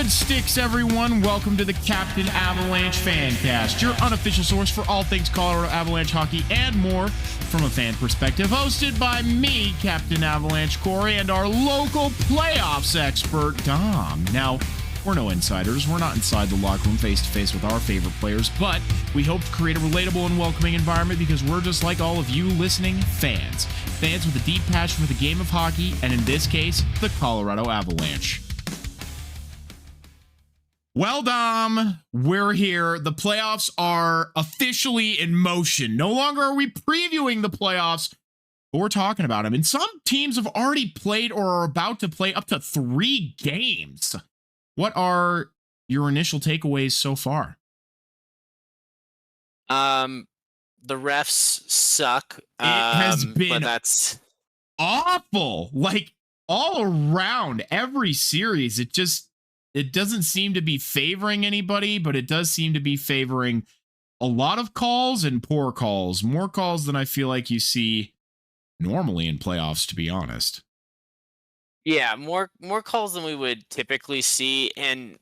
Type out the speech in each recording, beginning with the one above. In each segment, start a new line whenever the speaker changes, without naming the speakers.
Good sticks, everyone. Welcome to the Captain Avalanche Fancast, your unofficial source for all things Colorado Avalanche hockey and more from a fan perspective. Hosted by me, Captain Avalanche Corey, and our local playoffs expert, Dom. Now, we're no insiders. We're not inside the locker room face-to-face with our favorite players, but we hope to create a relatable and welcoming environment because we're just like all of you listening fans. Fans with a deep passion for the game of hockey, and in this case, the Colorado Avalanche. Well, Dom, we're here. The playoffs are officially in motion. No longer are we previewing the playoffs, but we're talking about them. And some teams have already played or are about to play up to 3 games. What are your initial takeaways so far?
The refs suck.
It has been
but that's
awful. Like all around every series, it doesn't seem to be favoring anybody, but it does seem to be favoring a lot of calls and poor calls. More calls than I feel like you see normally in playoffs, to be honest.
yeah, more calls than we would typically see, and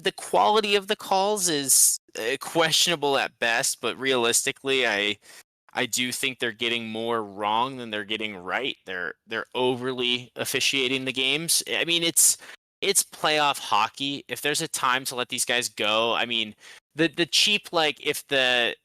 the quality of the calls is questionable at best. But realistically, I do think they're getting more wrong than they're getting right. They're overly officiating the games. I mean, it's playoff hockey. If there's a time to let these guys go, I mean, the cheap, like if they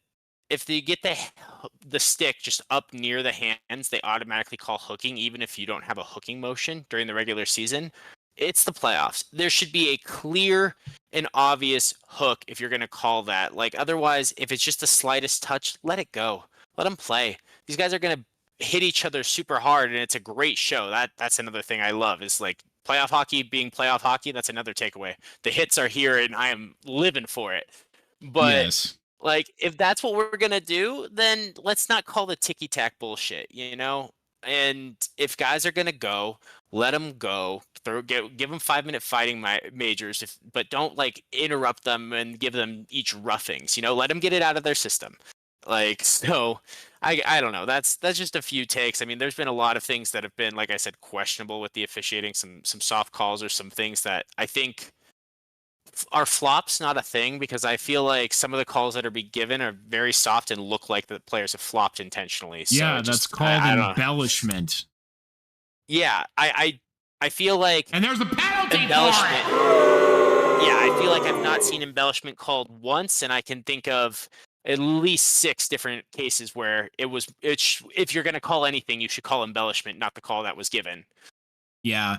get the stick just up near the hands, they automatically call hooking, even if you don't have a hooking motion during the regular season. It's the playoffs. There should be a clear and obvious hook if you're going to call that. Like otherwise, if it's just the slightest touch, let it go. Let them play. These guys are going to hit each other super hard, and it's a great show. That's another thing I love is like playoff hockey being playoff hockey. That's another takeaway. The hits are here, and I am living for it. But
yes.
Like, if that's what we're gonna do, then let's not call the ticky tack bullshit, you know. And if guys are gonna go, let them go. Give them 5-minute fighting majors, but don't like interrupt them and give them each roughings. You know, let them get it out of their system. Like, so I don't know. That's just a few takes. I mean, there's been a lot of things that have been, like I said, questionable with the officiating. Some soft calls or some things that I think are flops not a thing, because I feel like some of the calls that are being given are very soft and look like the players have flopped intentionally. So
Yeah, that's called embellishment.
Yeah, I feel like
and there's a penalty
embellishment.
For it.
Yeah, I feel like I've not seen embellishment called once, and I can think of at least 6 different cases where if you're going to call anything, you should call embellishment, not the call that was given.
Yeah,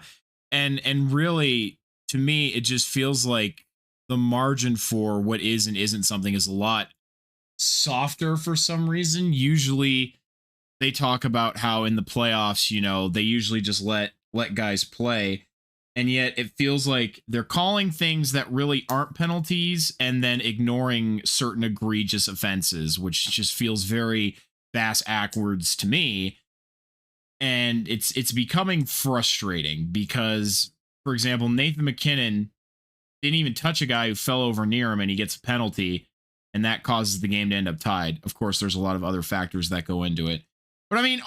and really, to me, it just feels like the margin for what is and isn't something is a lot softer for some reason. Usually they talk about how in the playoffs, you know, they usually just let guys play. And yet it feels like they're calling things that really aren't penalties and then ignoring certain egregious offenses, which just feels very bass-ackwards to me. And it's becoming frustrating because, for example, Nathan MacKinnon didn't even touch a guy who fell over near him, and he gets a penalty, and that causes the game to end up tied. Of course, there's a lot of other factors that go into it. But I mean,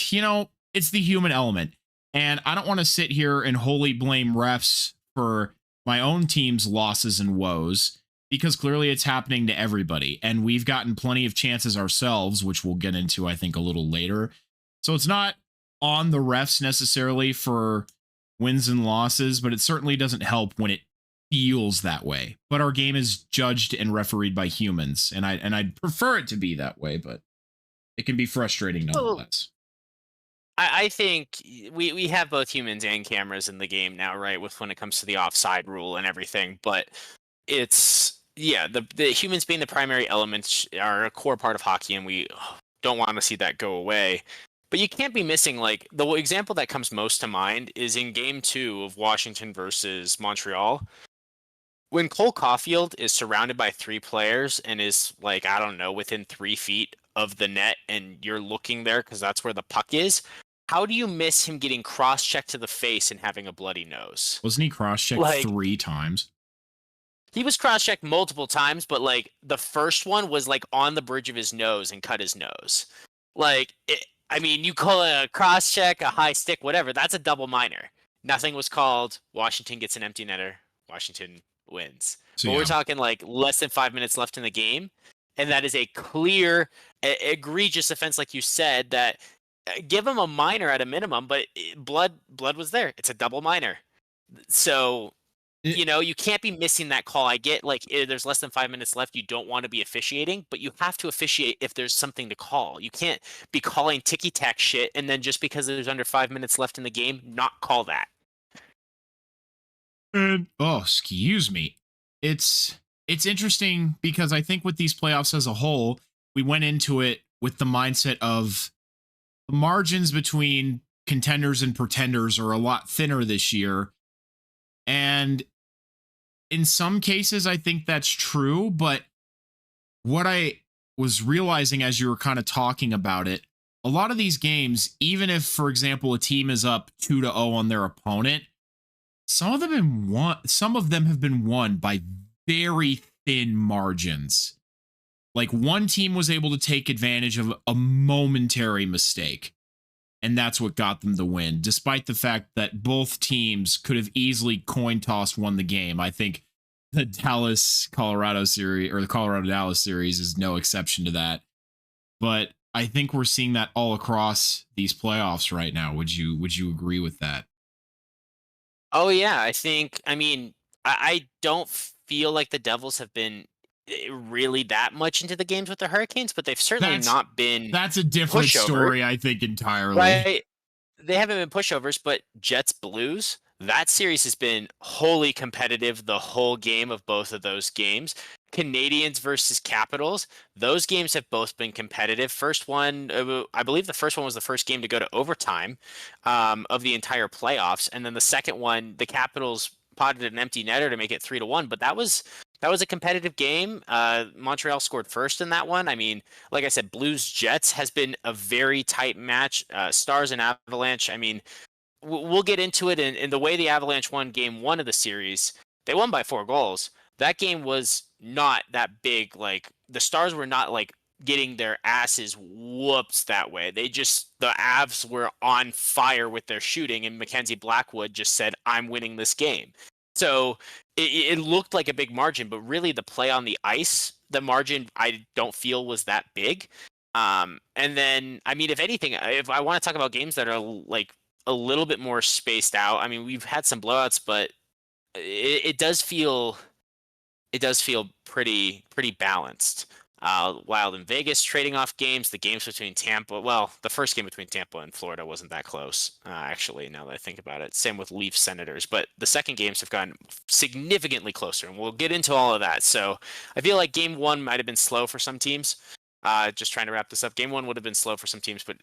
you know, it's the human element. And I don't want to sit here and wholly blame refs for my own team's losses and woes, because clearly it's happening to everybody. And we've gotten plenty of chances ourselves, which we'll get into, I think, a little later. So it's not on the refs necessarily for wins and losses, but it certainly doesn't help when it feels that way. But our game is judged and refereed by humans, and I'd prefer it to be that way, but it can be frustrating nonetheless.
I think we have both humans and cameras in the game now, right? With when it comes to the offside rule and everything, but it's the humans being the primary elements are a core part of hockey, and we don't want to see that go away. But you can't be missing, like, the example that comes most to mind is in Game 2 of Washington versus Montreal. When Cole Caulfield is surrounded by 3 players and is, like, I don't know, within 3 feet of the net, and you're looking there because that's where the puck is, how do you miss him getting cross-checked to the face and having a bloody nose?
Wasn't he cross-checked 3 times?
He was cross-checked multiple times, but, like, the first one was, like, on the bridge of his nose and cut his nose. Like, I mean, you call it a cross-check, a high stick, whatever. That's a double minor. Nothing was called. Washington gets an empty netter. Washington wins.
So
But we're
yeah,
talking like less than 5 minutes left in the game, and that is a clear, egregious offense, like you said. That give them a minor at a minimum, but blood was there. It's a double minor, so
it,
you can't be missing that call. I get like there's less than 5 minutes left. You don't want to be officiating, but you have to officiate if there's something to call. You can't be calling ticky tack shit and then just because there's under 5 minutes left in the game, not call that.
and oh, excuse me. It's interesting because I think with these playoffs as a whole, we went into it with the mindset of the margins between contenders and pretenders are a lot thinner this year. And in some cases, I think that's true. But what I was realizing as you were kind of talking about it, a lot of these games, even if, for example, a team is up 2-0 on their opponent, some of them have been won by very thin margins. Like one team was able to take advantage of a momentary mistake, and that's what got them the win, despite the fact that both teams could have easily coin tossed won the game. I think the Dallas Colorado series or the Colorado Dallas series is no exception to that. But I think we're seeing that all across these playoffs right now. Would you agree with that?
Oh yeah, I mean, I don't feel like the Devils have been really that much into the games with the Hurricanes, but they've certainly
That's
not been
that's a different
pushover,
story, I think, entirely.
right? They haven't been pushovers, but Jets Blues, that series has been wholly competitive the whole game of both of those games. Canadians versus Capitals, those games have both been competitive. First one, I believe the first one was the first game to go to overtime of the entire playoffs, and then the second one, the Capitals potted an empty netter to make it 3-1. But that was a competitive game. Montreal scored first in that one. I mean, like I said, Blues Jets has been a very tight match. Stars and Avalanche. I mean, we'll get into it. In the way the Avalanche won Game 1 of the series, they won by 4 goals. That game was not that big. Like the Stars were not like getting their asses whooped that way. The Avs were on fire with their shooting, and Mackenzie Blackwood just said, "I'm winning this game." So it looked like a big margin, but really the play on the ice, the margin I don't feel was that big. And then, I mean, if anything, if I want to talk about games that are like a little bit more spaced out, I mean, we've had some blowouts, but it does feel pretty balanced. Wild in Vegas trading off games. The games between Tampa, well, the first game between Tampa and Florida wasn't that close, actually, now that I think about it. Same with Leafs Senators, but the second games have gotten significantly closer, and we'll get into all of that. So I feel like Game 1 might have been slow for some teams. Just trying to wrap this up. Game 1 would have been slow for some teams, but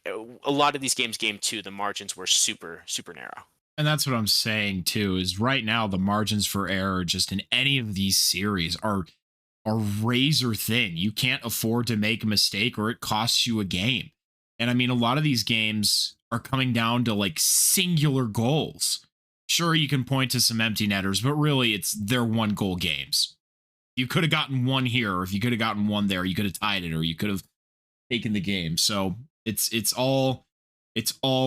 a lot of these games, Game 2, the margins were super, super narrow.
And that's what I'm saying too, is right now the margins for error just in any of these series are razor thin. You can't afford to make a mistake or it costs you a game. And I mean, a lot of these games are coming down to like singular goals. Sure, you can point to some empty netters, but really they're 1 goal games. You could have gotten one here, or if you could have gotten one there, you could have tied it, or you could have taken the game. So it's all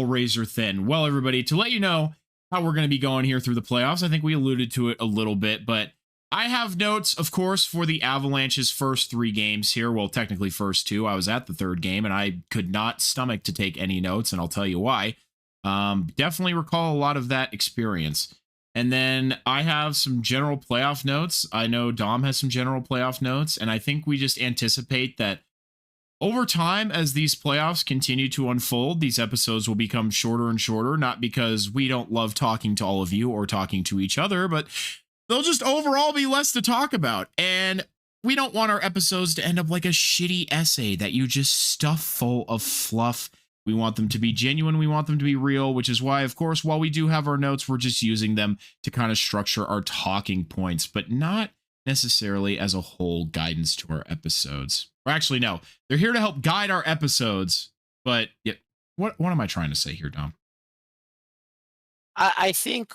razor thin. Well, everybody, to let you know how we're going to be going here through the playoffs, I think we alluded to it a little bit, but I have notes, of course, for the Avalanche's first 3 games here. Well, technically first 2. I was at the third game, and I could not stomach to take any notes, and I'll tell you why. Definitely recall a lot of that experience. And then I have some general playoff notes. I know Dom has some general playoff notes, and I think we just anticipate that over time, as these playoffs continue to unfold, these episodes will become shorter and shorter, not because we don't love talking to all of you or talking to each other, but they'll just overall be less to talk about. And we don't want our episodes to end up like a shitty essay that you just stuff full of fluff. We want them to be genuine. We want them to be real, which is why, of course, while we do have our notes, we're just using them to kind of structure our talking points, but not necessarily as a whole guidance to our episodes. Or actually, no, they're here to help guide our episodes. But yeah, what am I trying to say here, Dom?
I think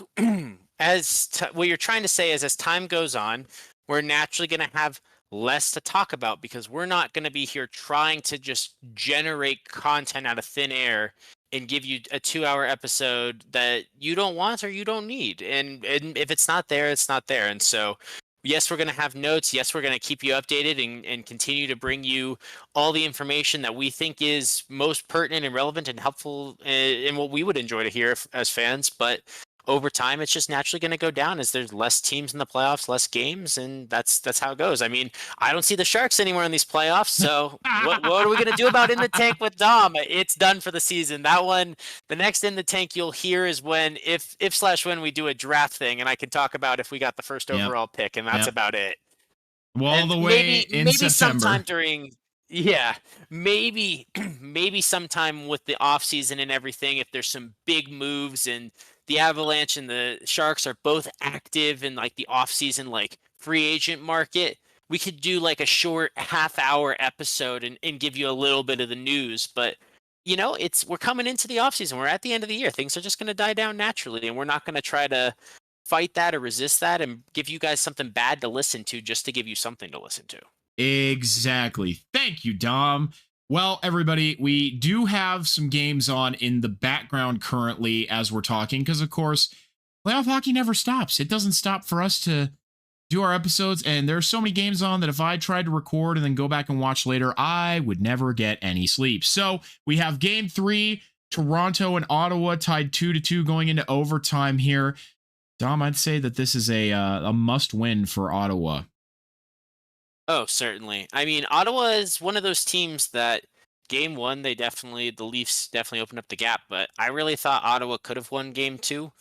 what you're trying to say is as time goes on, we're naturally going to have less to talk about because we're not going to be here trying to just generate content out of thin air and give you a 2-hour episode that you don't want or you don't need. And if it's not there, it's not there. And so, yes, we're going to have notes. Yes, we're going to keep you updated and continue to bring you all the information that we think is most pertinent and relevant and helpful in what we would enjoy to hear as fans. But over time, it's just naturally going to go down as there's less teams in the playoffs, less games, and that's how it goes. I mean, I don't see the Sharks anywhere in these playoffs, so what are we going to do about In the Tank with Dom? It's done for the season. That one, the next In the Tank you'll hear is when if/when we do a draft thing, and I can talk about if we got the first overall pick, and that's about it.
Well, all
And
the way in September.
sometime during maybe sometime with the off season and everything, if there's some big moves and the Avalanche and the Sharks are both active in like the off season like free agent market, we could do like a short half-hour episode and give you a little bit of the news. But we're coming into the off season. We're at the end of the year. Things are just going to die down naturally, and we're not going to try to fight that or resist that and give you guys something bad to listen to just to give you something to listen to.
Exactly. Thank you, Dom. Well, everybody, we do have some games on in the background currently as we're talking, because, of course, playoff hockey never stops. It doesn't stop for us to do our episodes, and there's so many games on that if I tried to record and then go back and watch later, I would never get any sleep. So we have Game 3, Toronto and Ottawa tied 2-2 going into overtime here. Dom, I'd say that this is a must-win for Ottawa.
Oh, certainly. I mean, Ottawa is one of those teams that game 1, the Leafs definitely opened up the gap, but I really thought Ottawa could have won game 2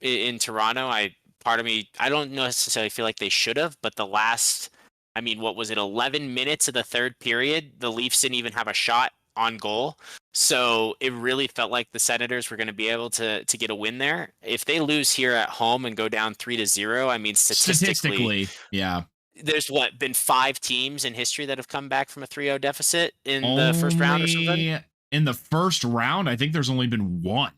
in Toronto. I don't necessarily feel like they should have, but the last, 11 minutes of the third period, the Leafs didn't even have a shot on goal. So it really felt like the Senators were going to be able to get a win there. If they lose here at home and go down 3-0, statistically,
yeah.
There's been 5 teams in history that have come back from a 3-0 deficit in the first round or something?
In the first round, I think there's only been 1.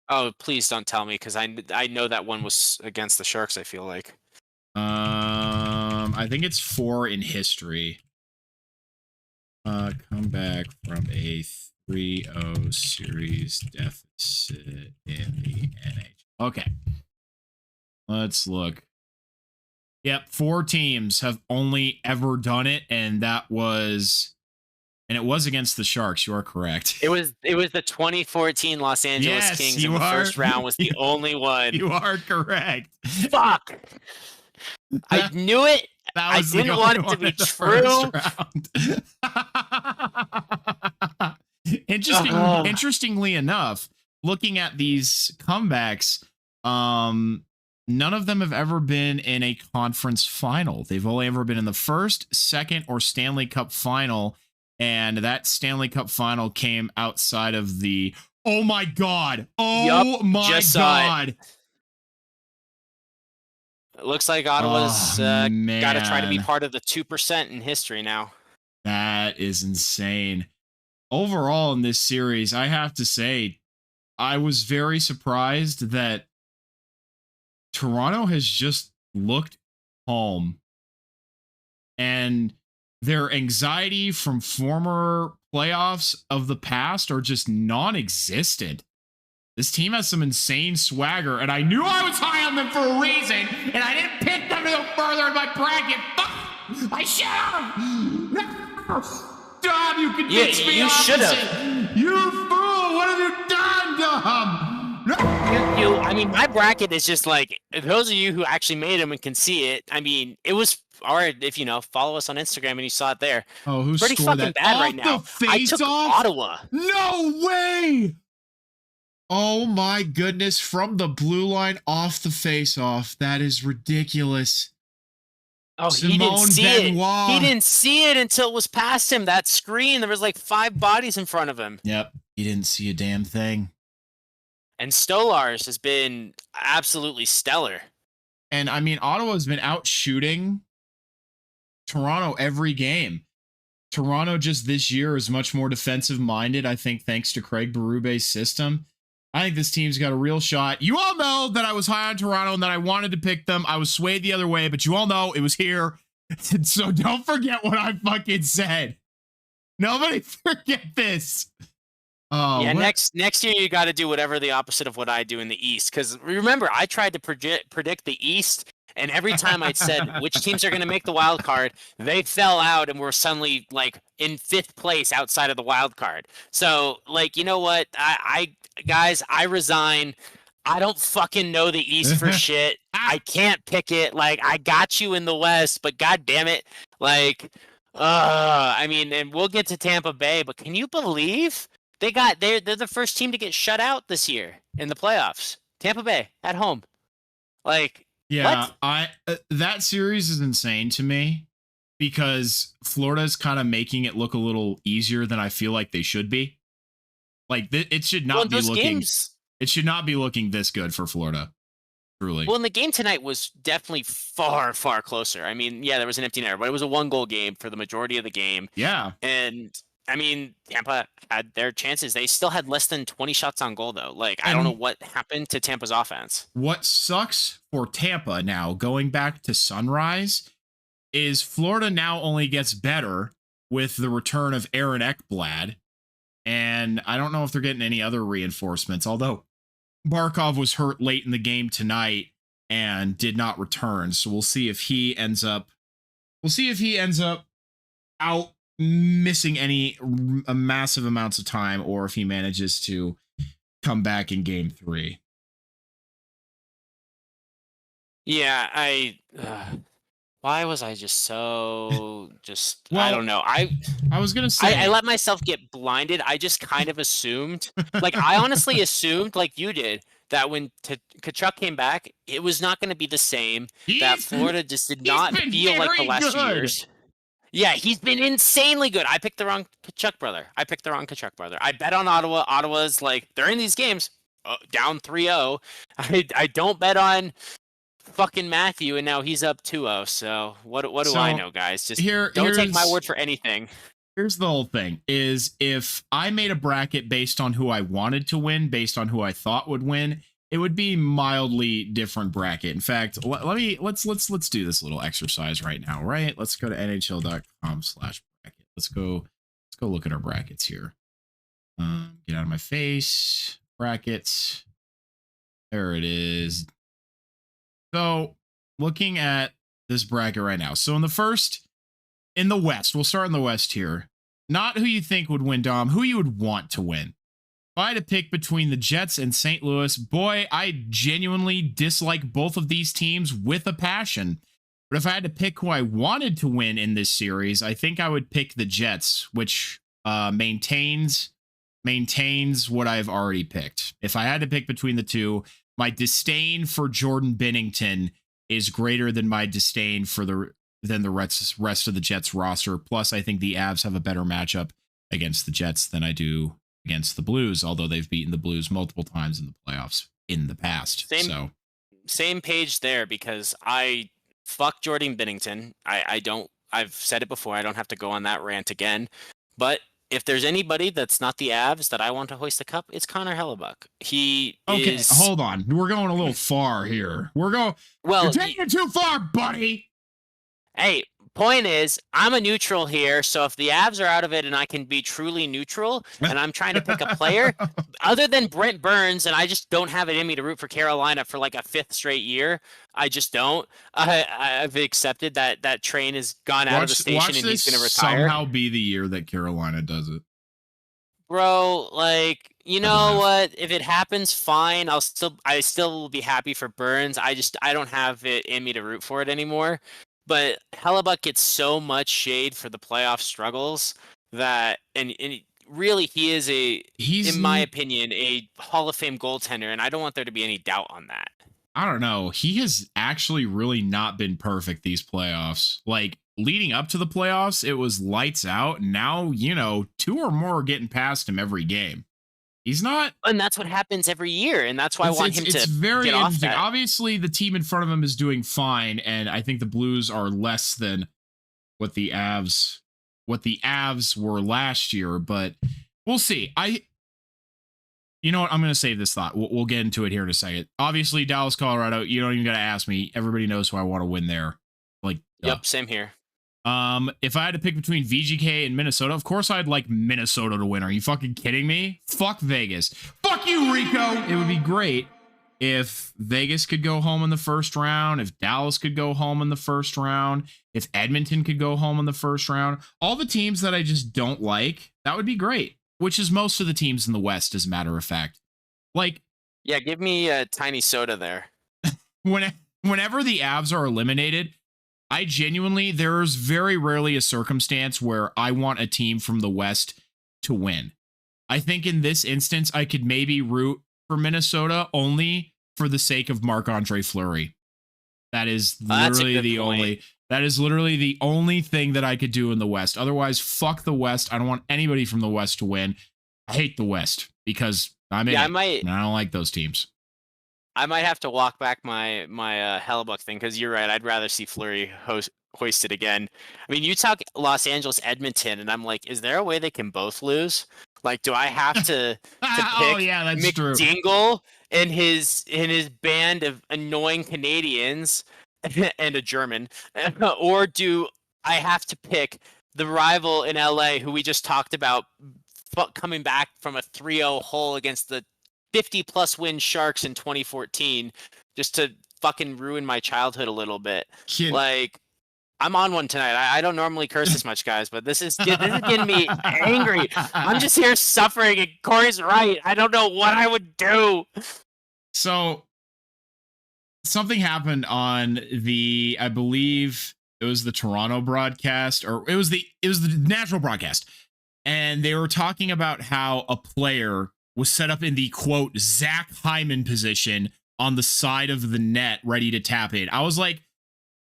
Oh, please don't tell me, because I know that one was against the Sharks, I feel like.
I think it's 4 in history. Come back from a 3-0 series deficit in the NHL. Okay. Let's look. Yep, 4 teams have only ever done it, and it was against the Sharks. You are correct.
It was the 2014 Los Angeles Kings in the first round was the only one.
You are correct.
Fuck. I knew it. I didn't want it to be true.
Interestingly enough, looking at these comebacks, none of them have ever been in a conference final. They've only ever been in the first, second, or Stanley Cup final. And that Stanley Cup final came outside of the... Oh, my God. Oh, my God.
It looks like Ottawa's got to try to be part of the 2% in history now.
That is insane. Overall, in this series, I have to say, I was very surprised that Toronto has just looked calm, and their anxiety from former playoffs of the past are just non-existent. This team has some insane swagger, and I knew I was high on them for a reason, and I didn't pick them to go further in my bracket. Fuck! I should have! Dom, you convinced me.
You should have.
You fool! What have you done, Dom?
My bracket is just like, those of you who actually made them and can see it, it was, or if follow us on Instagram and you saw it there.
Oh, who's
pretty fucking bad right now. I took Ottawa.
No way! Oh my goodness, from the blue line off the face-off. That is ridiculous.
Oh, he didn't see it. He didn't see it until it was past him. That screen, there was like 5 bodies in front of him.
Yep, he didn't see a damn thing.
And Stolarz has been absolutely stellar.
And Ottawa's been out shooting Toronto every game. Toronto just this year is much more defensive minded, I think, thanks to Craig Berube's system. I think this team's got a real shot. You all know that I was high on Toronto and that I wanted to pick them. I was swayed the other way, but you all know it was here. So don't forget what I fucking said. Nobody forget this. Oh,
yeah, next year you got to do whatever the opposite of what I do in the East. Because remember, I tried to predict the East, and every time I said which teams are going to make the wild card, they fell out and were suddenly like in 5th place outside of the wild card. So, like, you know what? Guys, I resign. I don't fucking know the East for shit. I can't pick it. Like, I got you in the West, but god damn it, like, I mean, and we'll get to Tampa Bay, but can you believe? They're the first team to get shut out this year in the playoffs. Tampa Bay at home. Like,
yeah,
what?
That series is insane to me because Florida's kind of making it look a little easier than I feel like they should be. Like it should not be looking. It should not be looking this good for Florida. Truly.
Well, and the game tonight was definitely far, far closer. I mean, yeah, there was an empty netter, but it was a 1-goal game for the majority of the game.
Yeah,
and I mean, Tampa had their chances. They still had less than 20 shots on goal, though. Like, I don't know what happened to Tampa's offense.
What sucks for Tampa now, going back to Sunrise, is Florida now only gets better with the return of Aaron Ekblad. And I don't know if they're getting any other reinforcements, although Barkov was hurt late in the game tonight and did not return. So we'll see if he ends up out missing massive amounts of time, or if he manages to come back in game 3.
Yeah, why was I just so well, I don't know. I
was gonna say
I let myself get blinded. I just kind of assumed, like, I honestly assumed, like you did, that when Tkachuk came back, it was not going to be the same. That Florida just did not feel like the last few years. Yeah, he's been insanely good. I picked the wrong Tkachuk brother. I bet on Ottawa. Ottawa's like, they're in these games down 3-0. I don't bet on fucking Matthew, and now he's up 2-0. So what do I know, guys? Just don't take my word for anything.
Here's the whole thing: is if I made a bracket based on who I wanted to win, based on who I thought would win, it would be mildly different bracket. In fact, let's do this little exercise right now, right? Let's go to nhl.com/bracket. Let's go look at our brackets here. Get out of my face. Brackets. There it is. So looking at this bracket right now. So in the West, we'll start in the West here. Not who you think would win, Dom, who you would want to win. If I had to pick between the Jets and St. Louis, boy, I genuinely dislike both of these teams with a passion. But if I had to pick who I wanted to win in this series, I think I would pick the Jets, which maintains what I've already picked. If I had to pick between the two, my disdain for Jordan Binnington is greater than my disdain for the rest of the Jets roster. Plus, I think the Avs have a better matchup against the Jets than I do against the Blues, although they've beaten the Blues multiple times in the playoffs in the past.
Same page there, because I fuck Jordan Binnington. I've said it before. I don't have to go on that rant again. But if there's anybody that's not the Avs that I want to hoist the cup, it's Connor Hellebuck.
Hold on. We're going a little far here. You're taking it too far, buddy.
Hey, point is, I'm a neutral here, so if the Avs are out of it and I can be truly neutral, and I'm trying to pick a player, other than Brent Burns, and I just don't have it in me to root for Carolina for like a 5th straight year, I just don't. I've accepted that train has gone out of the station and he's going to retire.
Somehow be the year that Carolina does it.
Bro, like, you know what? If it happens, fine. I still will be happy for Burns. I don't have it in me to root for it anymore. But Hellebuck gets so much shade for the playoff struggles that, and really he's in my opinion, a Hall of Fame goaltender, and I don't want there to be any doubt on that.
I don't know. He has actually really not been perfect these playoffs. Like, leading up to the playoffs, it was lights out. Now, 2 or more are getting past him every game. He's not,
and that's what happens every year, and that's why I want him to. It's very interesting.
Obviously, the team in front of him is doing fine, and I think the Blues are less than what the Avs were last year. But we'll see. You know what? I'm going to save this thought. We'll get into it here in a second. Obviously, Dallas, Colorado. You don't even got to ask me. Everybody knows who I want to win there. Like,
Yep, same here.
If I had to pick between VGK and Minnesota, of course I'd like Minnesota to win. Are you fucking kidding me? Fuck Vegas. Fuck you, Rico. It would be great if Vegas could go home in the first round, if Dallas could go home in the first round, if Edmonton could go home in the first round. All the teams that I just don't like, that would be great. Which is most of the teams in the West, as a matter of fact. Like,
yeah, give me a tiny soda there.
Whenever the Avs are eliminated, I genuinely, there's very rarely a circumstance where I want a team from the West to win. I think in this instance, I could maybe root for Minnesota only for the sake of Marc-Andre Fleury. That is literally the only. That is literally the only thing that I could do in the West. Otherwise, fuck the West. I don't want anybody from the West to win. I hate the West because I'm in it, and I don't like those teams.
I might have to walk back my Hellebuck thing because you're right. I'd rather see Fleury hoisted again. I mean, you talk Los Angeles, Edmonton, and I'm like, is there a way they can both lose? Like, do I have to pick McDingle and his band of annoying Canadians and a German, or do I have to pick the rival in LA who we just talked about coming back from a 3-0 hole against the 50-plus win Sharks in 2014 just to fucking ruin my childhood a little bit? Like, I'm on one tonight. I don't normally curse this much, guys, but this is getting me angry. I'm just here suffering, and Corey's right. I don't know what I would do.
So something happened on I believe it was the Toronto broadcast, or it was the national broadcast. And they were talking about how a player was set up in the quote Zach Hyman position on the side of the net, ready to tap it. I was like,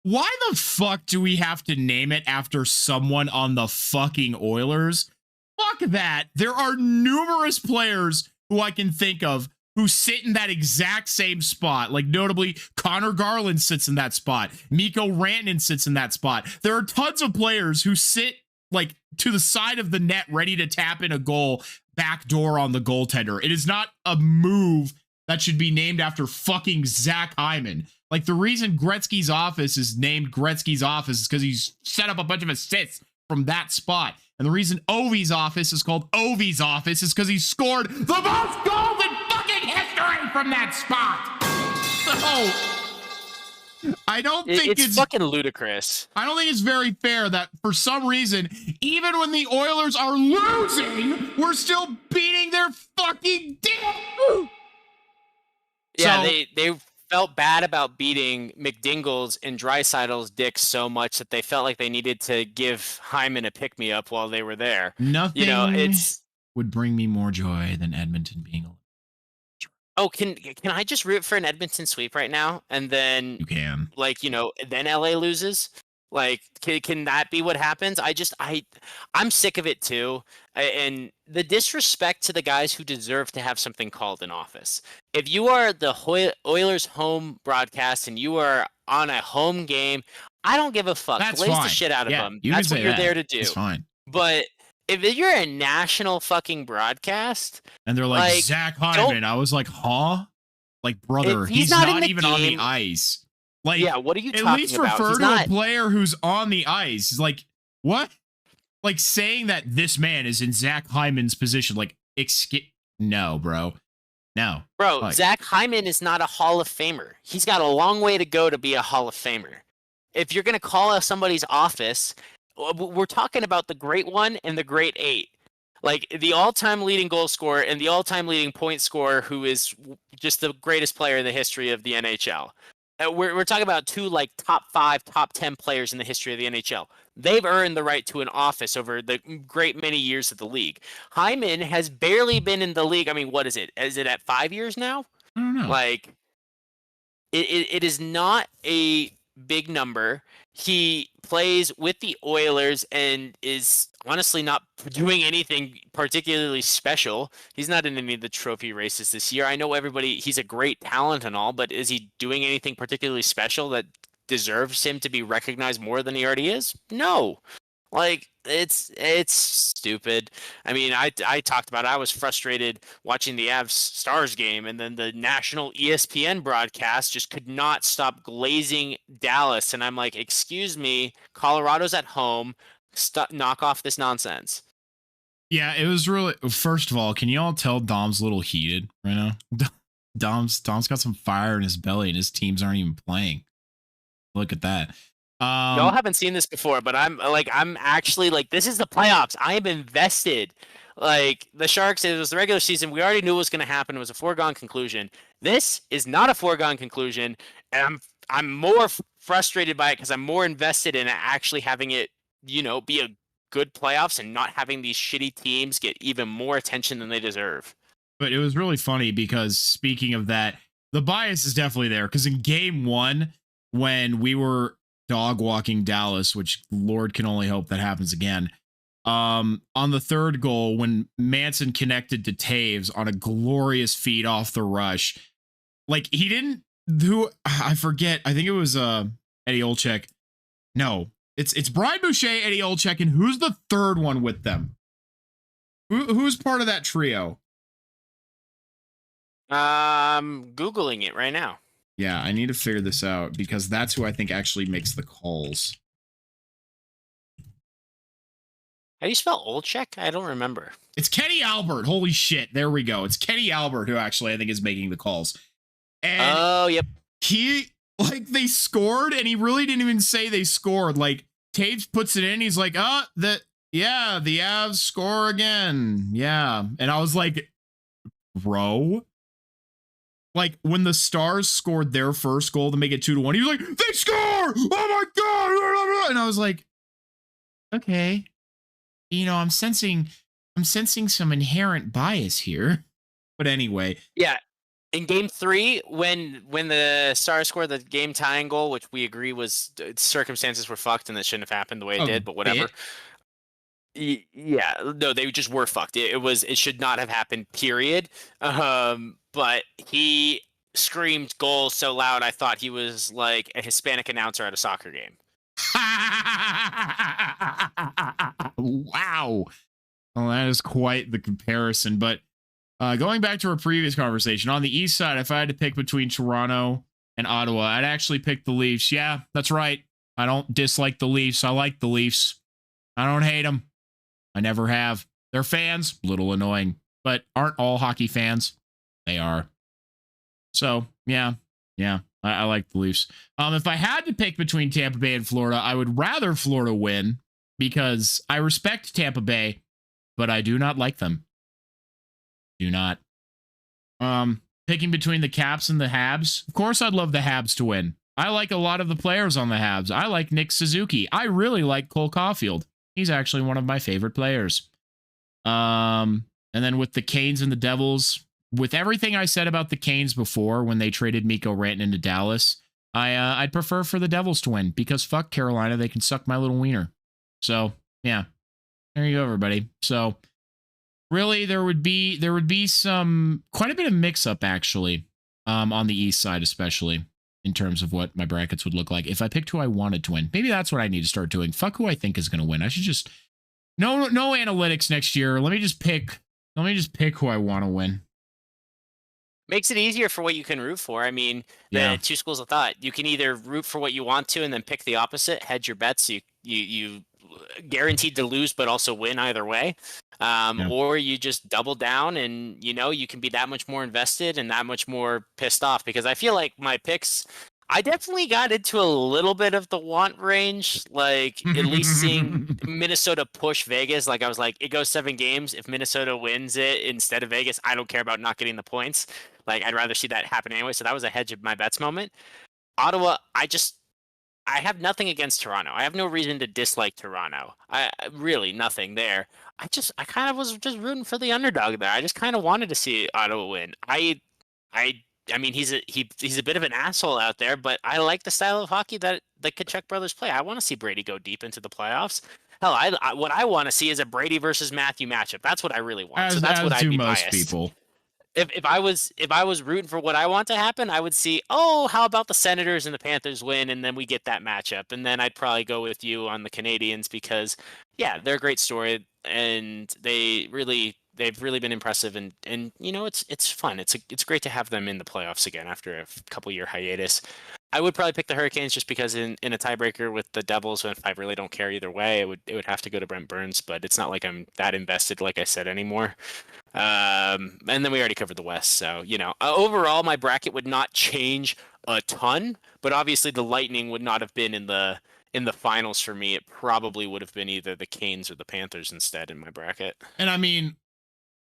why the fuck do we have to name it after someone on the fucking Oilers? Fuck that. There are numerous players who I can think of who sit in that exact same spot. Like, notably, Connor Garland sits in that spot. Mikko Rantanen sits in that spot. There are tons of players who sit, like, to the side of the net, ready to tap in a goal, backdoor on the goaltender. It is not a move that should be named after fucking Zach Hyman. Like, the reason Gretzky's office is named Gretzky's office is because he's set up a bunch of assists from that spot. And the reason Ovi's office is called Ovi's office is because he scored the most goals in fucking history from that spot. So I don't think
it's fucking ludicrous.
I don't think it's very fair that for some reason, even when the Oilers are losing, we're still beating their fucking dick.
Yeah, so, they felt bad about beating McDingle's and Dreisaitl's dicks so much that they felt like they needed to give Hyman a pick-me-up while they were there.
Nothing would bring me more joy than Edmonton being eliminated.
Oh, can I just root for an Edmonton sweep right now? And then
you can.
Like, then LA loses? Like, can that be what happens? I'm sick of it too. And the disrespect to the guys who deserve to have something called in office. If you are the Oilers home broadcast and you are on a home game, I don't give a fuck.
That's
Blaze
fine.
the shit out of them.
That's
what you're there to do.
It's fine.
But if you're a national fucking broadcast,
and they're like Zach Hyman, I was like, huh? Like, brother, he's not even on the ice. Like,
yeah, what are you talking about?
At least refer to a player who's on the ice. Like, what? Like, saying that this man is in Zach Hyman's position. Like, no, bro. No.
Bro, like, Zach Hyman is not a Hall of Famer. He's got a long way to go to be a Hall of Famer. If you're going to call out somebody's office, we're talking about the great one and the great eight. Like, the all-time leading goal scorer and the all-time leading point scorer, who is just the greatest player in the history of the NHL. We're talking about two, like, top 5, top 10 players in the history of the NHL. They've earned the right to an office over the great many years of the league. Hyman has barely been in the league. I mean, what is it? Is it at 5 years now?
I don't know.
Like, it is not a big number. He plays with the Oilers and is honestly not doing anything particularly special. He's not in any of the trophy races this year. I know he's a great talent and all, but is he doing anything particularly special that deserves him to be recognized more than he already is? No. Like it's stupid. I mean, I talked about it. I was frustrated watching the Avs Stars game, and then the national ESPN broadcast just could not stop glazing Dallas, and I'm like, excuse me, Colorado's at home. Stop, knock off this nonsense.
Yeah, it was really. First of all, can you all tell Dom's a little heated right now? Dom's got some fire in his belly, and his teams aren't even playing. Look at that.
Y'all haven't seen this before, but I'm actually like, this is the playoffs. I am invested. Like the Sharks, it was the regular season. We already knew what was going to happen. It was a foregone conclusion. This is not a foregone conclusion, and I'm more frustrated by it because I'm more invested in actually having it, be a good playoffs and not having these shitty teams get even more attention than they deserve.
But it was really funny because speaking of that, the bias is definitely there. Because in game one, when we were dog walking Dallas, which Lord can only hope that happens again. On the third goal, when Manson connected to Taves on a glorious feed off the rush, like he didn't do. I forget. I think it was Eddie Olczyk. No, it's Brian Boucher, Eddie Olczyk, and who's the third one with them? Who's part of that trio?
Googling it right now.
Yeah, I need to figure this out because that's who I think actually makes the calls.
How do you spell Olczyk? I don't remember.
It's Kenny Albert. Holy shit. There we go. It's Kenny Albert who actually I think is making the calls. And
oh, yep.
He, like, they scored and he really didn't even say they scored. Like, Taves puts it in. He's like, the Avs score again. Yeah. And I was like, bro. Like, when the Stars scored their first goal to make it 2-1, he was like, they score! Oh my God! And I was like, okay. I'm sensing some inherent bias here. But anyway.
Yeah. In game 3, when the Stars scored the game tying goal, which we agree was circumstances were fucked and that shouldn't have happened the way it did, but whatever. Yeah, no, they just were fucked. It should not have happened, period. But he screamed goal so loud I thought he was like a Hispanic announcer at a soccer game.
Wow. Well, that is quite the comparison. But going back to our previous conversation, on the east side, if I had to pick between Toronto and Ottawa, I'd actually pick the Leafs. Yeah, that's right. I don't dislike the Leafs. I like the Leafs. I don't hate them. I never have. They're fans, a little annoying, but aren't all hockey fans? They are. So, yeah, I like the Leafs. If I had to pick between Tampa Bay and Florida, I would rather Florida win because I respect Tampa Bay, but I do not like them. Do not. Picking between the Caps and the Habs, of course I'd love the Habs to win. I like a lot of the players on the Habs. I like Nick Suzuki. I really like Cole Caulfield. He's actually one of my favorite players. And then with the Canes and the Devils, with everything I said about the Canes before when they traded Mikko Rantanen into Dallas, I'd prefer for the Devils to win because fuck Carolina, they can suck my little wiener. So yeah, there you go, everybody. So really, there would be some quite a bit of mix up actually, on the East side especially in terms of what my brackets would look like if I picked who I wanted to win. Maybe that's what I need to start doing. Fuck who I think is going to win. I should just no analytics next year. Let me just pick who I want to win.
Makes it easier for what you can root for. I mean, the two schools of thought. You can either root for what you want to and then pick the opposite, hedge your bets. You guaranteed to lose but also win either way. Or you just double down and you can be that much more invested and that much more pissed off, because I feel like my picks, I definitely got into a little bit of the want range, like at least seeing Minnesota push Vegas. Like I was like, it goes 7 games. If Minnesota wins it instead of Vegas, I don't care about not getting the points. Like I'd rather see that happen anyway. So that was a hedge of my bets moment. Ottawa, I have nothing against Toronto. I have no reason to dislike Toronto. I really nothing there. I kind of was just rooting for the underdog there. I just kind of wanted to see Ottawa win. I mean, he's a bit of an asshole out there, but I like the style of hockey that the Tkachuk brothers play. I want to see Brady go deep into the playoffs. Hell, what I want to see is a Brady versus Matthew matchup. That's what I really want. So that's what I'd be biased.
People.
if I was rooting for what I want to happen, I would see, oh, how about the Senators and the Panthers win, and then we get that matchup, and then I'd probably go with you on the Canadians because, yeah, they're a great story, and they've really been impressive, and it's fun. It's great to have them in the playoffs again after a couple year hiatus. I would probably pick the Hurricanes just because in a tiebreaker with the Devils, if I really don't care either way, it would have to go to Brent Burns, but it's not like I'm that invested, like I said, anymore. And then we already covered the West, so overall, my bracket would not change a ton, but obviously the Lightning would not have been in the finals for me. It probably would have been either the Canes or the Panthers instead in my bracket.
And I mean,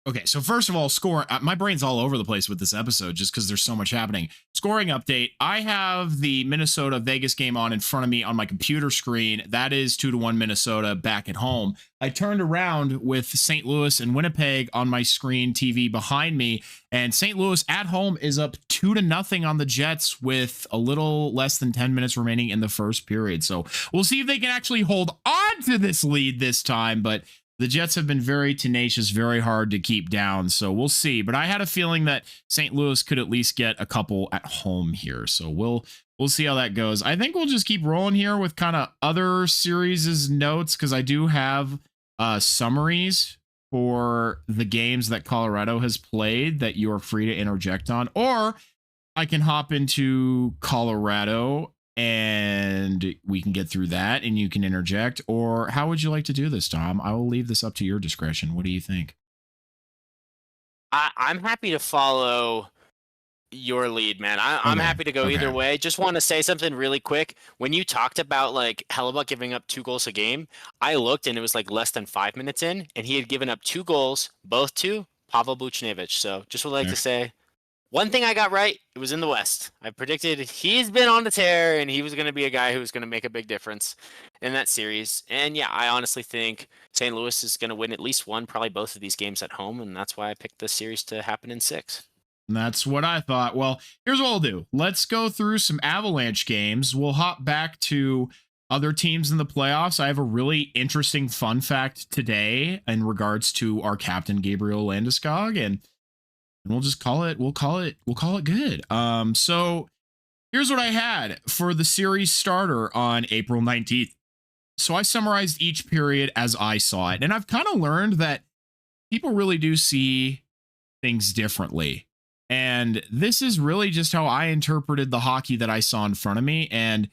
okay, so first of all, score. My brain's all over the place with this episode just because there's so much happening. Scoring update. I have the Minnesota Vegas game on in front of me on my computer screen. That is 2-1 Minnesota back at home. I turned around with St. Louis and Winnipeg on my screen TV behind me, and St. Louis at home is up 2-0 on the Jets with a little less than 10 minutes remaining in the first period. So we'll see if they can actually hold on to this lead this time, but the Jets have been very tenacious, very hard to keep down. So we'll see. But I had a feeling that St. Louis could at least get a couple at home here. So we'll see how that goes. I think we'll just keep rolling here with kind of other series' notes because I do have summaries for the games that Colorado has played that you are free to interject on. Or I can hop into Colorado and we can get through that and you can interject. Or how would you like to do this, Tom? I will leave this up to your discretion. What do you think?
I'm happy to follow your lead, man. I'm
Okay.
happy to go either way. Just want to say something really quick. When you talked about like Hellebuck giving up 2 goals a game, I looked and it was like less than 5 minutes in, and he had given up 2 goals, both to Pavel Buchnevich. So just would like to say one thing I got right, it was in the West. I predicted he's been on the tear, and he was going to be a guy who was going to make a big difference in that series. And yeah, I honestly think St. Louis is going to win at least one, probably both of these games at home, and that's why I picked this series to happen in 6.
That's what I thought. Well, here's what we'll do. Let's go through some Avalanche games. We'll hop back to other teams in the playoffs. I have a really interesting fun fact today in regards to our captain, Gabriel Landeskog, and we'll just call it good. So here's what I had for the series starter on April 19th. So I summarized each period as I saw it, and I've kind of learned that people really do see things differently. And this is really just how I interpreted the hockey that I saw in front of me. And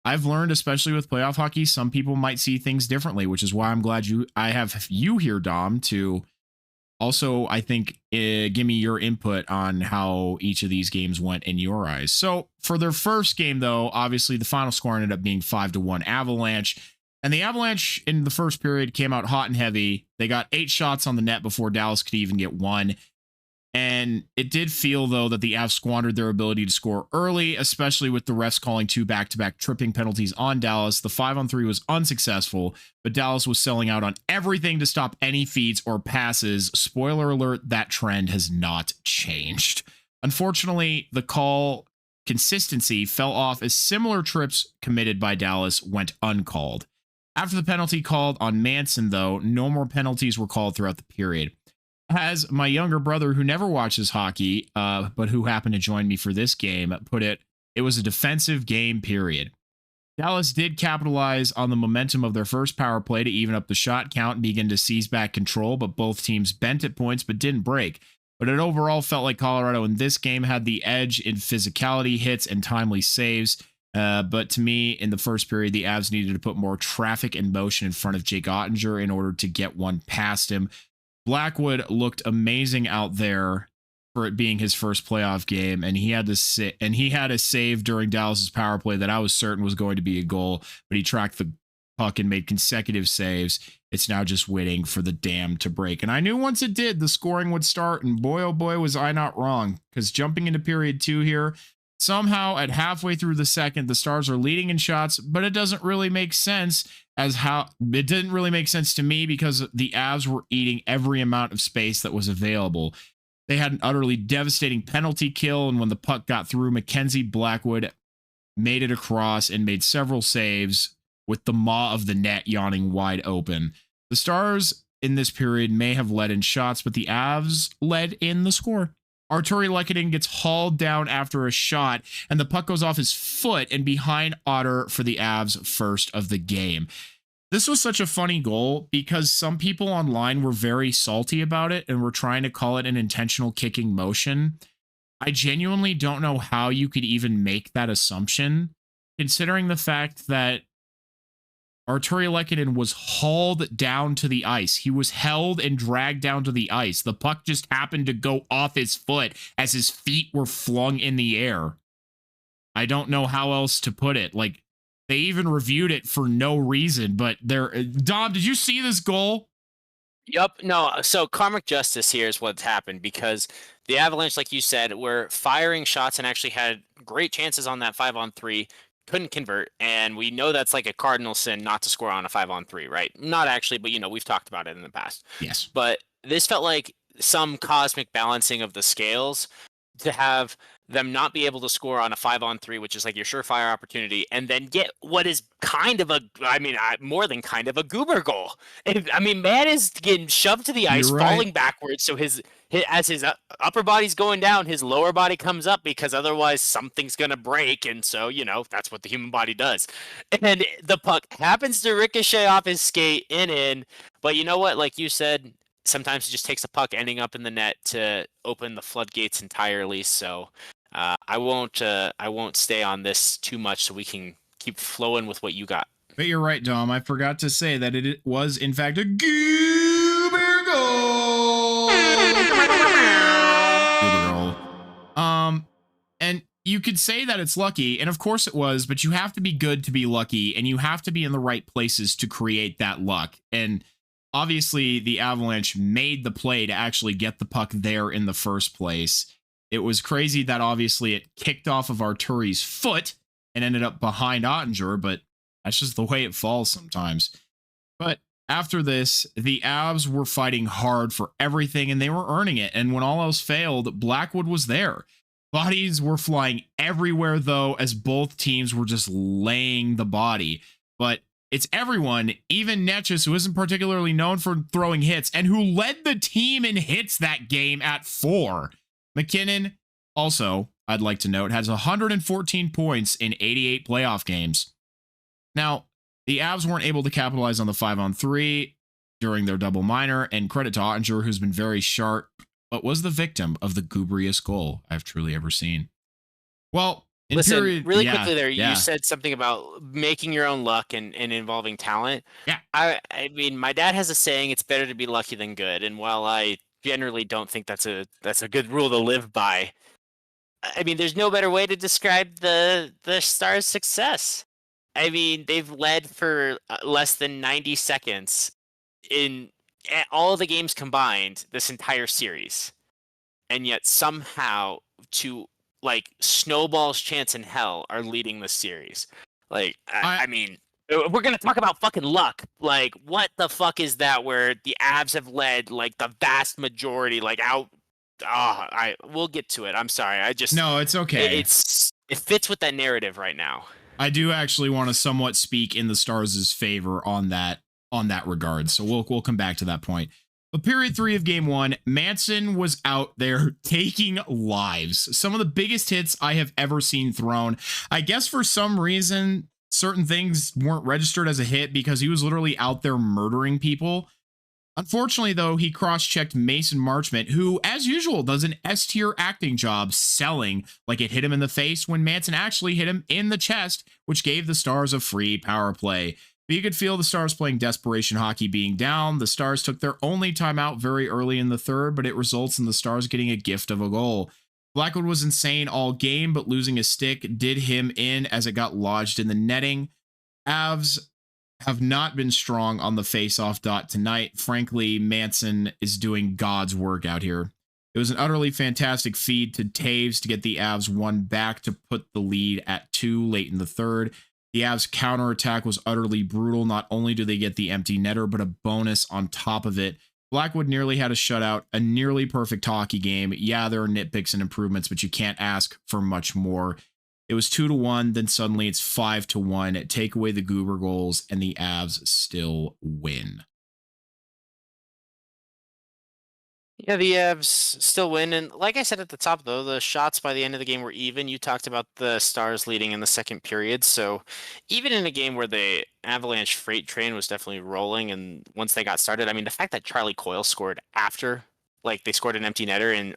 I've learned, especially with playoff hockey, some people might see things differently, which is why I'm glad I have you here, Dom, to also, I think, give me your input on how each of these games went in your eyes. So for their first game, though, obviously the final score ended up being 5-1 Avalanche. And the Avalanche in the first period came out hot and heavy. They got 8 shots on the net before Dallas could even get 1. And it did feel, though, that the Avs squandered their ability to score early, especially with the refs calling 2 back-to-back tripping penalties on Dallas. The 5-on-3 was unsuccessful, but Dallas was selling out on everything to stop any feeds or passes. Spoiler alert, that trend has not changed. Unfortunately, the call consistency fell off as similar trips committed by Dallas went uncalled. After the penalty called on Manson, though, no more penalties were called throughout the period. As my younger brother, who never watches hockey, but who happened to join me for this game, put it, it was a defensive game, period. Dallas did capitalize on the momentum of their first power play to even up the shot count and begin to seize back control, but both teams bent at points but didn't break. But it overall felt like Colorado in this game had the edge in physicality, hits, and timely saves. But to me, in the first period, the Avs needed to put more traffic and motion in front of Jake Ottinger in order to get one past him. Blackwood looked amazing out there for it being his first playoff game, and he had a save during Dallas's power play that I was certain was going to be a goal, but he tracked the puck and made consecutive saves. It's now just waiting for the dam to break. And I knew once it did, the scoring would start, and boy, oh boy, was I not wrong, because jumping into period 2 here, somehow at halfway through the second, the Stars are leading in shots, but it doesn't really make sense it didn't really make sense to me because the Avs were eating every amount of space that was available. They had an utterly devastating penalty kill, and when the puck got through, Mackenzie Blackwood made it across and made several saves with the maw of the net yawning wide open. The Stars in this period may have led in shots, but the Avs led in the score. Arturi Lehkonen gets hauled down after a shot, and the puck goes off his foot and behind Otter for the Avs' first of the game. This was such a funny goal because some people online were very salty about it and were trying to call it an intentional kicking motion. I genuinely don't know how you could even make that assumption, considering the fact that Arturi Lehkonen was hauled down to the ice. He was held and dragged down to the ice. The puck just happened to go off his foot as his feet were flung in the air. I don't know how else to put it. Like, they even reviewed it for no reason, but Dom, did you see this goal?
Yep. No. So karmic justice here is what's happened because the Avalanche, like you said, were firing shots and actually had great chances on that 5-on-3, couldn't convert, and we know that's like a cardinal sin not to score on a 5-on-3, right? Not actually, but we've talked about it in the past.
Yes.
But this felt like some cosmic balancing of the scales to have them not be able to score on a 5-on-3, which is like your surefire opportunity, and then get what is kind of more than kind of a goober goal. Man is getting shoved to the ice,
You're right.
falling backwards, so as his upper body's going down, his lower body comes up because otherwise something's gonna break, and so that's what the human body does. And the puck happens to ricochet off his skate in, but you know what? Like you said, sometimes it just takes a puck ending up in the net to open the floodgates entirely. So I won't stay on this too much, so we can keep flowing with what you got.
But you're right, Dom. I forgot to say that it was in fact a goober goal. Goober goal. And you could say that it's lucky, and of course it was, but you have to be good to be lucky, and you have to be in the right places to create that luck. And obviously, the Avalanche made the play to actually get the puck there in the first place. It was crazy that obviously it kicked off of Arturi's foot and ended up behind Ottinger, but that's just the way it falls sometimes. But after this, the Avs were fighting hard for everything, and they were earning it. And when all else failed, Blackwood was there. Bodies were flying everywhere, though, as both teams were just laying the body. But it's everyone, even Netchus, who isn't particularly known for throwing hits, and who led the team in hits that game at 4. McKinnon, also, I'd like to note, has 114 points in 88 playoff games. Now, the Avs weren't able to capitalize on the 5-on-3 during their double minor, and credit to Ottinger, who's been very sharp, but was the victim of the gooberiest goal I've truly ever seen. Well,
listen, really quickly there, you said something about making your own luck and involving talent.
Yeah.
I mean, my dad has a saying, it's better to be lucky than good. And while I generally don't think that's a good rule to live by, I mean, there's no better way to describe the Stars' success. I mean, they've led for less than 90 seconds in all the games combined this entire series. And yet somehow, to like snowball's chance in hell, are leading the series. Like, I mean, we're going to talk about fucking luck. Like, what the fuck is that where the Avs have led like the vast majority, like out. We'll get to it. I'm sorry.
No, it's okay.
It fits with that narrative right now.
I do actually want to somewhat speak in the Stars' favor on that regard. So we'll come back to that point. But period 3 of game 1, Manson was out there taking lives. Some of the biggest hits I have ever seen thrown. I guess for some reason, certain things weren't registered as a hit because he was literally out there murdering people. Unfortunately, though, he cross-checked Mason Marchment, who, as usual, does an S-tier acting job selling like it hit him in the face when Manson actually hit him in the chest, which gave the Stars a free power play. But you could feel the Stars playing desperation hockey being down. The Stars took their only timeout very early in the third, but it results in the Stars getting a gift of a goal. Blackwood was insane all game, but losing a stick did him in as it got lodged in the netting. Avs have not been strong on the face-off dot tonight. Frankly, Manson is doing God's work out here. It was an utterly fantastic feed to Taves to get the Avs one back to put the lead at 2 late in the third. The Avs counterattack was utterly brutal. Not only do they get the empty netter, but a bonus on top of it. Blackwood nearly had a shutout, a nearly perfect hockey game. Yeah, there are nitpicks and improvements, but you can't ask for much more. It was 2-1, then suddenly it's 5-1. Take away the goober goals, and the Avs still win.
Yeah, the Avs still win, and like I said at the top, though, the shots by the end of the game were even. You talked about the Stars leading in the second period, so even in a game where the Avalanche freight train was definitely rolling, and once they got started, I mean, the fact that Charlie Coyle scored after, like, they scored an empty netter and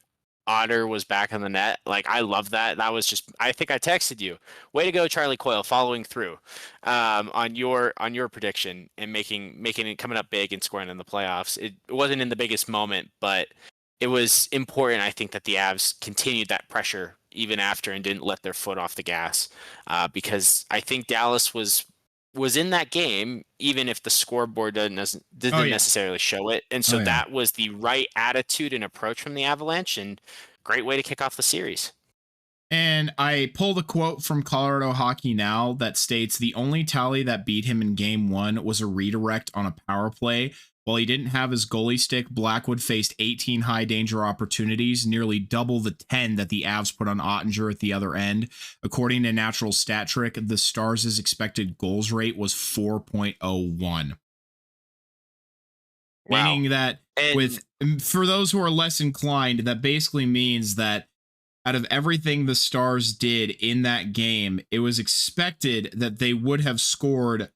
Otter was back on the net, like, I love that. That was just, I think I texted you, way to go, Charlie Coyle, following through on your prediction and making it coming up big and scoring in the playoffs. It wasn't in the biggest moment, but it was important, I think, that the Avs continued that pressure even after and didn't let their foot off the gas, because I think Dallas was in that game, even if the scoreboard didn't
Yeah.
necessarily show it. And so
Oh, yeah.
that was the right attitude and approach from the Avalanche, and great way to kick off the series.
And I pulled a quote from Colorado Hockey Now that states the only tally that beat him in game one was a redirect on a power play. While he didn't have his goalie stick, Blackwood faced 18 high danger opportunities, nearly double the 10 that the Avs put on Ottinger at the other end. According to Natural Stat Trick, the Stars' expected goals rate was 4.01.
Wow.
Meaning that
And
for those who are less inclined, that basically means that out of everything the Stars did in that game, it was expected that they would have scored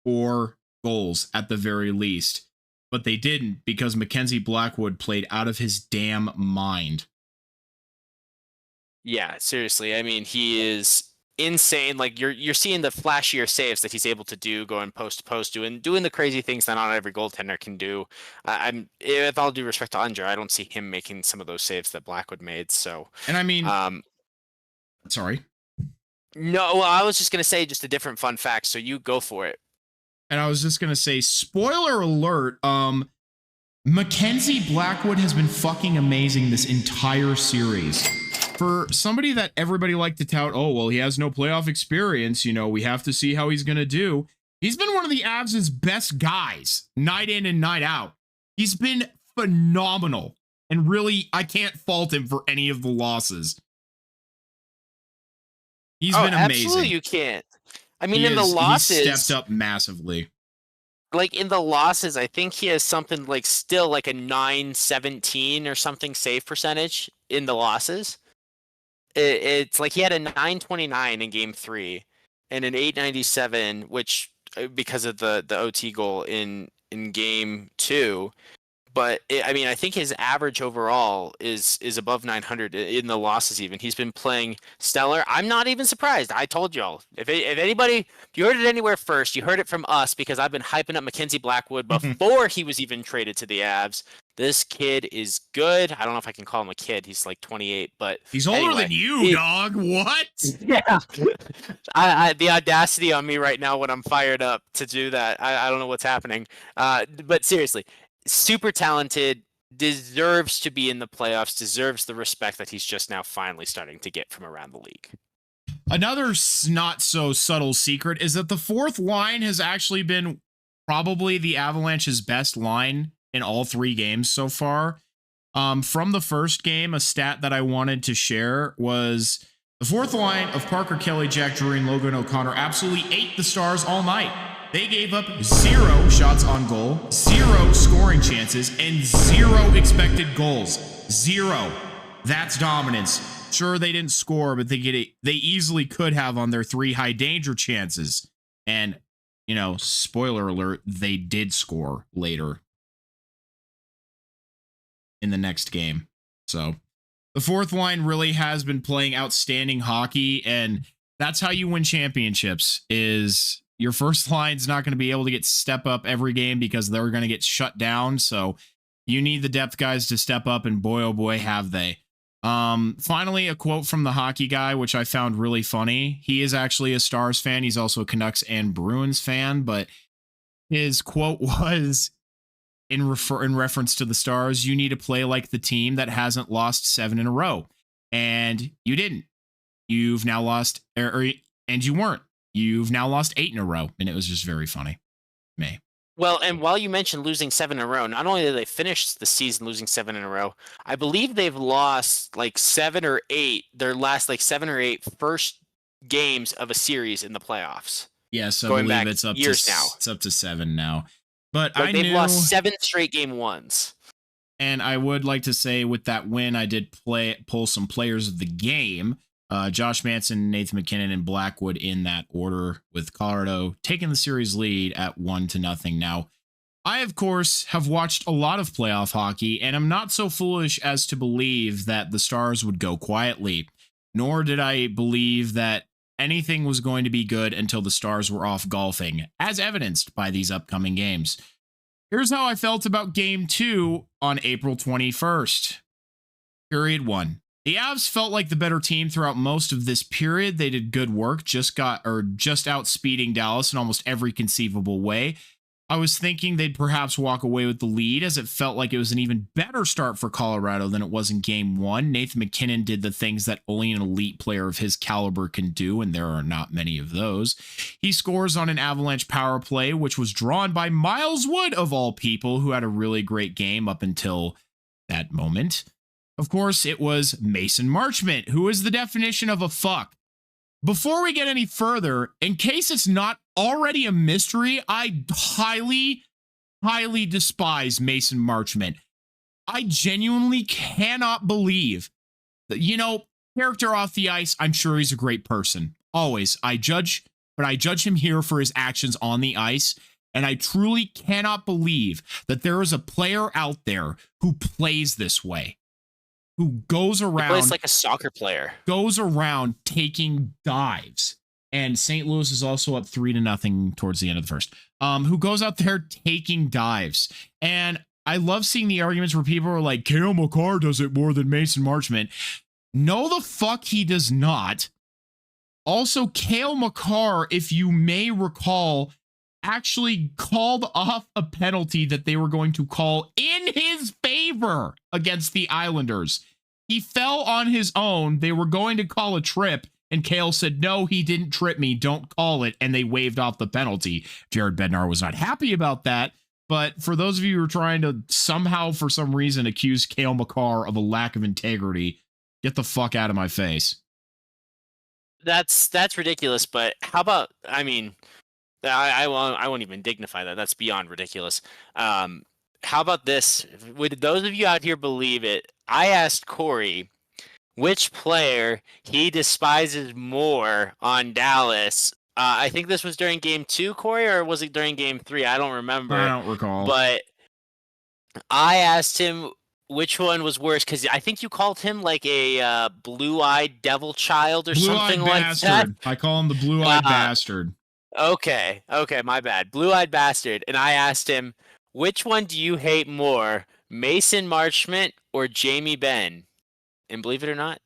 4 goals at the very least. But they didn't because Mackenzie Blackwood played out of his damn mind.
yeah, seriously, I mean, he is insane. Like, you're seeing the flashier saves that he's able to do, going post to post, doing the crazy things that not every goaltender can do. I'm with all due respect to Andre, I don't see him making some of those saves that Blackwood made. So,
And I mean,
um,
sorry.
no, well, I was just gonna say just a different fun fact. So you go for it.
And I was just going to say, spoiler alert, Mackenzie Blackwood has been fucking amazing this entire series. For somebody that everybody liked to tout, oh, well, he has no playoff experience, we have to see how he's going to do. He's been one of the Avs' best guys, night in and night out. He's been phenomenal. And really, I can't fault him for any of the losses. He's been amazing.
Absolutely, you can't. I mean, in the losses,
he's stepped up massively.
Like in the losses, I think he has something like still like a 917 or something save percentage in the losses. It's like he had a 929 in game 3 and an 897, which because of the OT goal in game 2. But I mean, I think his average overall is above 900 in the losses. Even he's been playing stellar. I'm not even surprised. I told y'all. If anybody, if you heard it anywhere first, you heard it from us because I've been hyping up Mackenzie Blackwood before he was even traded to the Avs. This kid is good. I don't know if I can call him a kid. He's like 28, but
he's older than you, dog. What?
Yeah. I the audacity on me right now when I'm fired up to do that. I don't know what's happening. But seriously, super talented, deserves to be in the playoffs, deserves the respect that he's just now finally starting to get from around the league.
Another not so subtle secret is that the fourth line has actually been probably the Avalanche's best line in all 3 games so far. From the first game, a stat that I wanted to share was the fourth line of Parker Kelly, Jack Drury, and Logan O'Connor absolutely ate the Stars all night. They gave up 0 shots on goal, 0 scoring chances, and 0 expected goals. 0. That's dominance. Sure, they didn't score, but they easily could have on their 3 high danger chances. And, spoiler alert, they did score later in the next game. So the fourth line really has been playing outstanding hockey, and that's how you win championships. Is your first line's not going to be able to step up every game because they're going to get shut down. So you need the depth guys to step up, and boy, oh boy, have they. Finally, a quote from the hockey guy, which I found really funny. He is actually a Stars fan. He's also a Canucks and Bruins fan, but his quote was in reference to the Stars, you need to play like the team that hasn't lost 7 in a row. And you didn't. You've now lost, and you weren't. You've now lost 8 in a row. And it was just very funny. Me.
Well, and while you mentioned losing 7 in a row, not only did they finish the season losing 7 in a row, I believe they've lost like 7 or 8, their last like 7 or 8 first games of a series in the playoffs.
Yes, I believe it's up years now. It's up to 7 now. But
like they've lost 7 straight game 1s.
And I would like to say with that win, I did pull some players of the game. Josh Manson, Nathan McKinnon, and Blackwood in that order, with Colorado taking the series lead at 1-0. Now, I, of course, have watched a lot of playoff hockey, and I'm not so foolish as to believe that the Stars would go quietly, nor did I believe that anything was going to be good until the Stars were off golfing, as evidenced by these upcoming games. Here's how I felt about Game 2 on April 21st. Period 1. The Avs felt like the better team throughout most of this period. They did good work, just outspeeding Dallas in almost every conceivable way. I was thinking they'd perhaps walk away with the lead, as it felt like it was an even better start for Colorado than it was in Game 1. Nathan McKinnon did the things that only an elite player of his caliber can do, and there are not many of those. He scores on an Avalanche power play, which was drawn by Miles Wood, of all people, who had a really great game up until that moment. Of course, it was Mason Marchment, who is the definition of a fuck. Before we get any further, in case it's not already a mystery, I highly, highly despise Mason Marchment. I genuinely cannot believe that, character off the ice, I'm sure he's a great person. Always. I judge him here for his actions on the ice. And I truly cannot believe that there is a player out there who plays this way, who goes around.
He plays like a soccer player.
Goes around taking dives. And St. Louis is also up 3-0 towards the end of the first. Who goes out there taking dives. And I love seeing the arguments where people are like, Cale Makar does it more than Mason Marchment. No, the fuck he does not. Also, Cale Makar, if you may recall, actually called off a penalty that they were going to call in his favor against the Islanders. He fell on his own. They were going to call a trip, and Cale said, no, he didn't trip me. Don't call it. And they waved off the penalty. Jared Bednar was not happy about that. But for those of you who are trying to somehow, for some reason, accuse Cale Makar of a lack of integrity, get the fuck out of my face.
That's ridiculous. But how about, I won't even dignify that. That's beyond ridiculous. How about this? Would those of you out here believe it? I asked Corey which player he despises more on Dallas. I think this was during Game 2, Corey, or was it during Game 3? I don't remember.
I don't recall.
But I asked him which one was worse, because I think you called him like a blue-eyed devil child or something like that.
I call him the blue-eyed bastard.
Okay, my bad. Blue-eyed bastard. And I asked him, which one do you hate more, Mason Marchment or Jamie Benn? And believe it or not,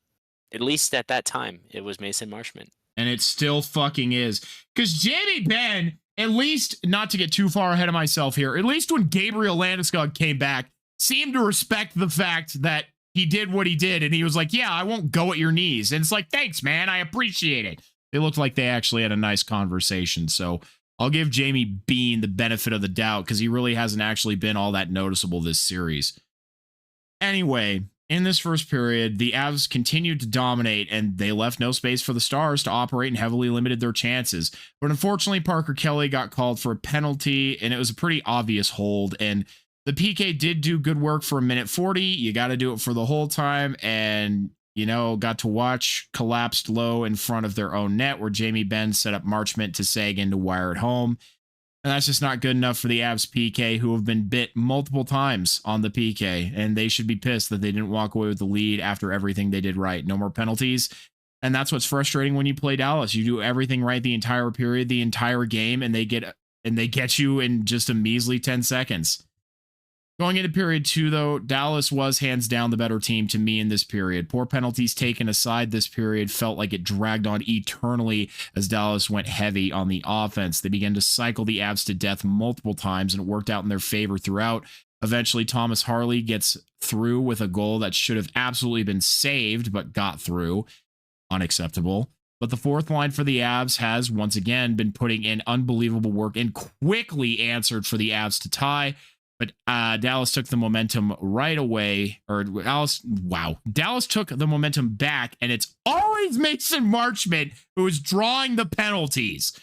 at least at that time, it was Mason Marchment.
And it still fucking is. Because Jamie Benn, at least, not to get too far ahead of myself here, at least when Gabriel Landeskog came back, seemed to respect the fact that he did what he did. And he was like, yeah, I won't go at your knees. And it's like, thanks, man. I appreciate it. They looked like they actually had a nice conversation. So I'll give Jamie Bean the benefit of the doubt, because he really hasn't actually been all that noticeable this series. Anyway, in this first period, the Avs continued to dominate, and they left no space for the Stars to operate and heavily limited their chances. But unfortunately, Parker Kelly got called for a penalty, and it was a pretty obvious hold. And the PK did do good work for a minute 40. You got to do it for the whole time. And, got to watch collapsed low in front of their own net, where Jamie Benn set up Marchment to sag in to wire it home. And that's just not good enough for the Avs PK, who have been bit multiple times on the PK, and they should be pissed that they didn't walk away with the lead after everything they did right. No more penalties. And that's what's frustrating when you play Dallas. You do everything right the entire period, the entire game, and they get you in just a measly 10 seconds. Going into period 2, though, Dallas was hands down the better team to me in this period. Poor penalties taken aside, this period felt like it dragged on eternally as Dallas went heavy on the offense. They began to cycle the Avs to death multiple times, and it worked out in their favor throughout. Eventually, Thomas Harley gets through with a goal that should have absolutely been saved, but got through. Unacceptable. But the fourth line for the Avs has, once again, been putting in unbelievable work and quickly answered for the Avs to tie. But Dallas took the momentum right away. Dallas took the momentum back, and it's always Mason Marchment who is drawing the penalties.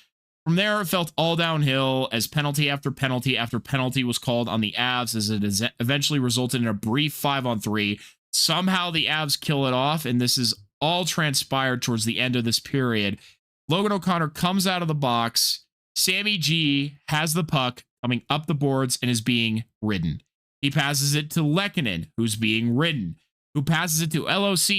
From there, it felt all downhill as penalty after penalty after penalty was called on the Avs as it eventually resulted in a brief 5-on-3. Somehow the Avs kill it off, and this is all transpired towards the end of this period. Logan O'Connor comes out of the box. Sammy G has the puck coming up the boards and is being ridden. He passes it to Lehkonen, who's being ridden, who passes it to LOC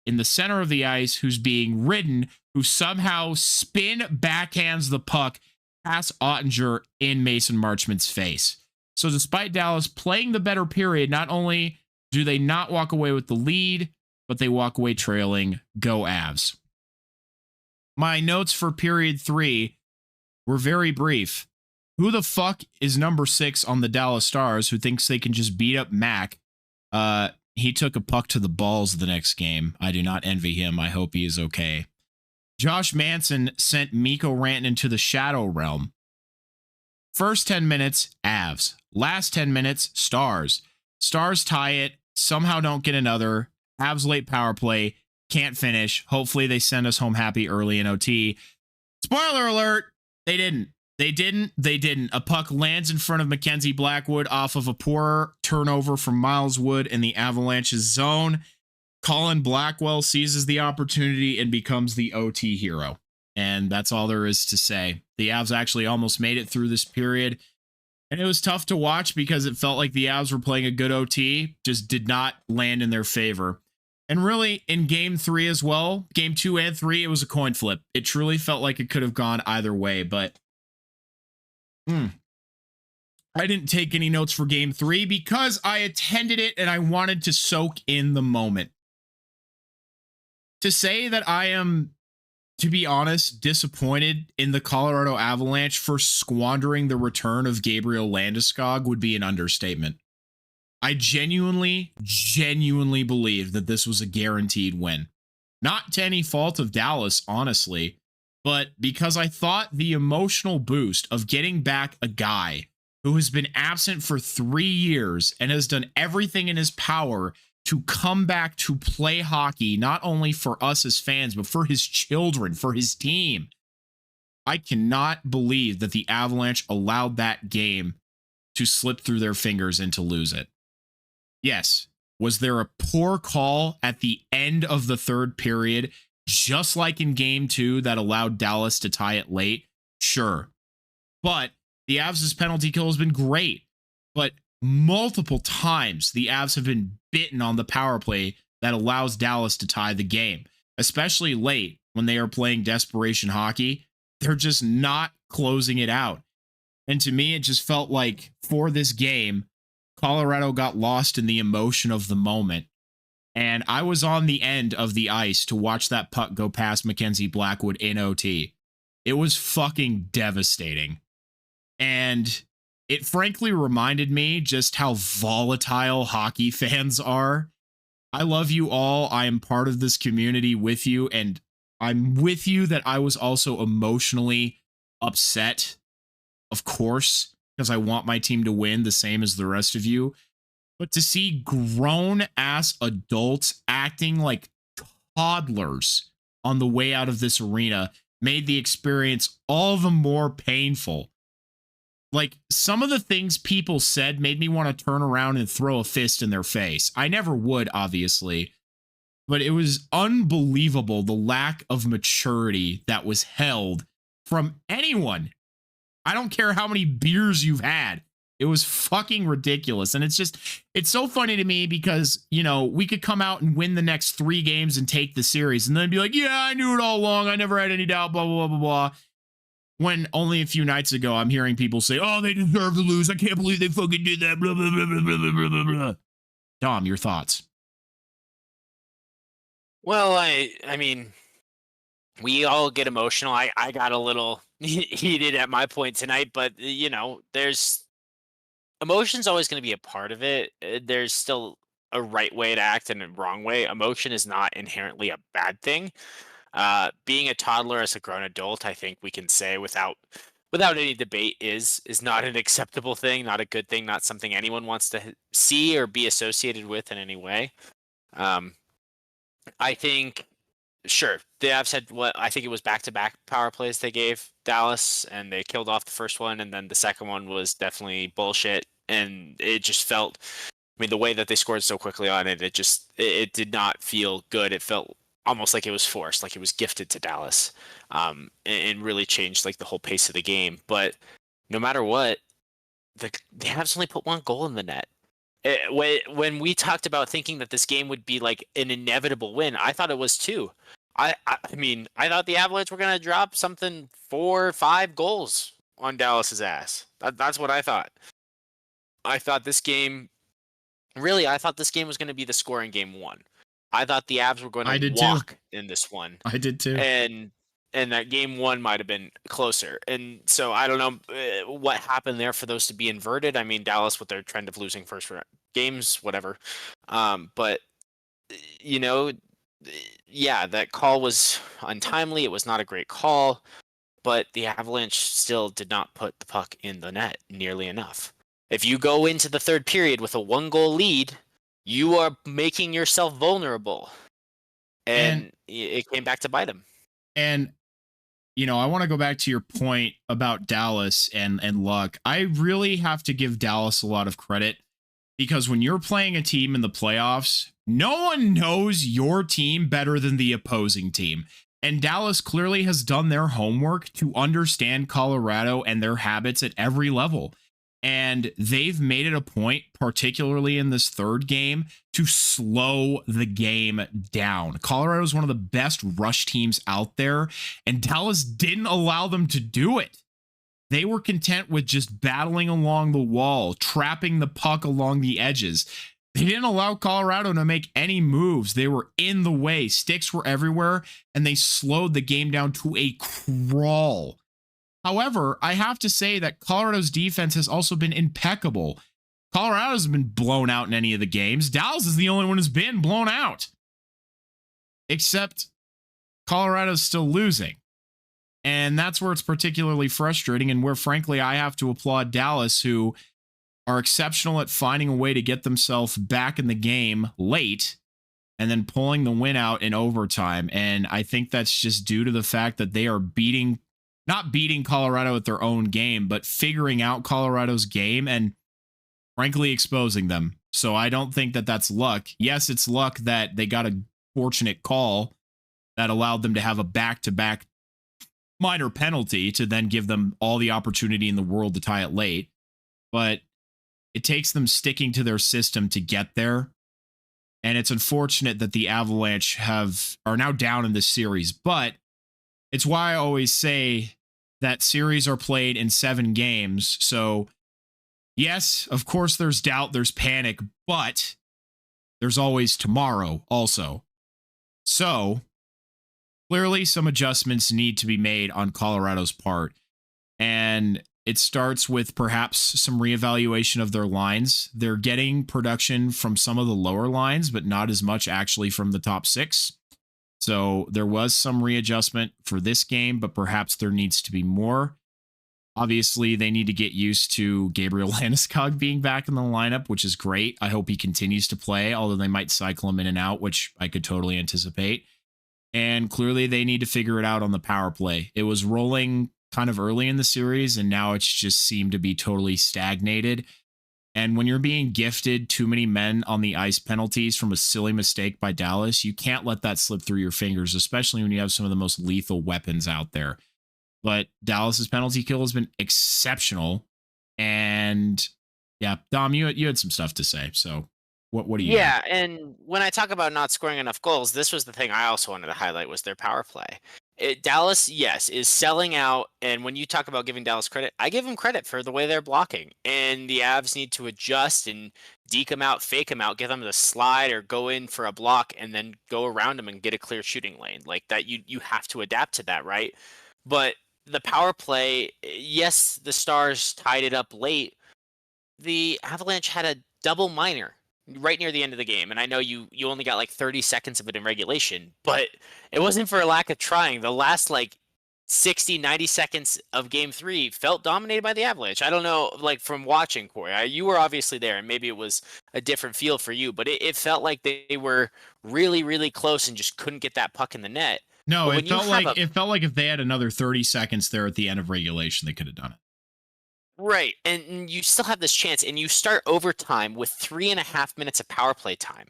in the center of the ice, who's being ridden, who somehow spin backhands the puck past Ottinger in Mason Marchment's face. So despite Dallas playing the better period, not only do they not walk away with the lead, but they walk away trailing. Go Avs. My notes for period 3 were very brief. Who the fuck is number 6 on the Dallas Stars who thinks they can just beat up Mac? He took a puck to the balls the next game. I do not envy him. I hope he is okay. Josh Manson sent Mikko Rantanen to the Shadow Realm. First 10 minutes, Avs. Last 10 minutes, Stars. Stars tie it. Somehow don't get another. Avs late power play. Can't finish. Hopefully they send us home happy early in OT. Spoiler alert, they didn't. They didn't. A puck lands in front of Mackenzie Blackwood off of a poor turnover from Miles Wood in the Avalanche's zone. Colin Blackwell seizes the opportunity and becomes the OT hero. And that's all there is to say. The Avs actually almost made it through this period. And it was tough to watch because it felt like the Avs were playing a good OT, just did not land in their favor. And really, in game 3 as well, game 2 and 3, it was a coin flip. It truly felt like it could have gone either way, but I didn't take any notes for game 3 because I attended it and I wanted to soak in the moment. To say that I am, to be honest, disappointed in the Colorado Avalanche for squandering the return of Gabriel Landeskog would be an understatement. I genuinely believe that this was a guaranteed win. Not to any fault of Dallas, honestly, but because I thought the emotional boost of getting back a guy who has been absent for 3 years and has done everything in his power to come back to play hockey, not only for us as fans, but for his children, for his team. I cannot believe that the Avalanche allowed that game to slip through their fingers and to lose it. Yes, was there a poor call at the end of the third period, just like in game 2 that allowed Dallas to tie it late? Sure. But the Avs' penalty kill has been great. But multiple times the Avs have been bitten on the power play that allows Dallas to tie the game, especially late when they are playing desperation hockey. They're just not closing it out. And to me, it just felt like for this game, Colorado got lost in the emotion of the moment. And I was on the end of the ice to watch that puck go past Mackenzie Blackwood in OT. It was fucking devastating. And it frankly reminded me just how volatile hockey fans are. I love you all. I am part of this community with you. And I'm with you that I was also emotionally upset, of course, because I want my team to win the same as the rest of you. But to see grown-ass adults acting like toddlers on the way out of this arena made the experience all the more painful. Like, some of the things people said made me want to turn around and throw a fist in their face. I never would, obviously. But it was unbelievable, the lack of maturity that was held from anyone. I don't care how many beers you've had. It was fucking ridiculous. And it's so funny to me because, you know, we could come out and win the next 3 games and take the series and then be like, yeah, I knew it all along. I never had any doubt, blah, blah, blah, blah, blah. When only a few nights ago, I'm hearing people say, oh, they deserve to lose. I can't believe they fucking did that. Blah, blah, blah, blah, blah, blah, blah, blah. Dom, your thoughts?
Well, I mean, we all get emotional. I got a little heated at my point tonight, but you know, there's emotion's always going to be a part of it. There's still a right way to act and a wrong way. Emotion is not inherently a bad thing. Being a toddler as a grown adult, I think we can say without any debate is not an acceptable thing, not a good thing, not something anyone wants to see or be associated with in any way. I think Sure. The Avs had what I think it was back-to-back power plays they gave Dallas, and they killed off the first one, and then the second one was definitely bullshit. And it just felt, I mean, the way that they scored so quickly on it, it did not feel good. It felt almost like it was forced, like it was gifted to Dallas, and really changed like the whole pace of the game. But no matter what, the Avs only put one goal in the net. When we talked about thinking that this game would be like an inevitable win, I thought it was too. I mean, I thought the Avalanche were going to drop something 4 or 5 goals on Dallas's ass. That's what I thought. I thought this game, really, I thought this game was going to be the scoring game one. I thought the Avs were going
I
to
did too.
walk in this one.
I did too.
And that game one might have been closer. And so I don't know what happened there for those to be inverted. I mean, Dallas with their trend of losing first games, whatever. But you know, yeah, that call was untimely. It was not a great call, but the Avalanche still did not put the puck in the net nearly enough. If you go into the third period with a 1-goal lead, you are making yourself vulnerable. And it came back to bite them.
And I want to go back to your point about Dallas and luck. I really have to give Dallas a lot of credit, because when you're playing a team in the playoffs, no one knows your team better than the opposing team. And Dallas clearly has done their homework to understand Colorado and their habits at every level. And they've made it a point, particularly in this third game, to slow the game down. Colorado is one of the best rush teams out there, and Dallas didn't allow them to do it. They were content with just battling along the wall, trapping the puck along the edges. They didn't allow Colorado to make any moves. They were in the way. Sticks were everywhere, and they slowed the game down to a crawl. However, I have to say that Colorado's defense has also been impeccable. Colorado hasn't been blown out in any of the games. Dallas is the only one who's been blown out. Except Colorado's still losing. And that's where it's particularly frustrating, and where, frankly, I have to applaud Dallas, who are exceptional at finding a way to get themselves back in the game late and then pulling the win out in overtime. And I think that's just due to the fact that they are not beating Colorado at their own game, but figuring out Colorado's game and, frankly, exposing them. So I don't think that that's luck. Yes, it's luck that they got a fortunate call that allowed them to have a back-to-back minor penalty to then give them all the opportunity in the world to tie it late. But it takes them sticking to their system to get there. And it's unfortunate that the Avalanche are now down in this series. But it's why I always say that series are played in 7 games. So, yes, of course, there's doubt, there's panic, but there's always tomorrow also. So, clearly, some adjustments need to be made on Colorado's part. And it starts with perhaps some reevaluation of their lines. They're getting production from some of the lower lines, but not as much actually from the top 6. So there was some readjustment for this game, but perhaps there needs to be more. Obviously, they need to get used to Gabriel Landeskog being back in the lineup, which is great. I hope he continues to play, although they might cycle him in and out, which I could totally anticipate. And clearly, they need to figure it out on the power play. It was rolling kind of early in the series, and now it's just seemed to be totally stagnated. And when you're being gifted too many men on the ice penalties from a silly mistake by Dallas, you can't let that slip through your fingers, especially when you have some of the most lethal weapons out there. But Dallas's penalty kill has been exceptional. And yeah, Dom, you had some stuff to say. So what do you
Yeah, and when I talk about not scoring enough goals, this was the thing I also wanted to highlight was their power play. Dallas, yes, is selling out, and when you talk about giving Dallas credit, I give them credit for the way they're blocking. And the Avs need to adjust and deke them out, fake them out, give them the slide or go in for a block and then go around them and get a clear shooting lane. Like that, you have to adapt to that, right? But the power play, yes, the Stars tied it up late. The Avalanche had a double minor right near the end of the game, and I know you only got like 30 seconds of it in regulation, but it wasn't for a lack of trying. The last like 60, 90 seconds of game 3 felt dominated by the Avalanche. I don't know, like from watching, Corey, you were obviously there and maybe it was a different feel for you, but it felt like they were really, really close and just couldn't get that puck in the net.
No,
But when
it
you
felt
have
like if they had another 30 seconds there at the end of regulation, they could have done it.
right, and you still have this chance, and you start overtime with 3.5 minutes of power play time.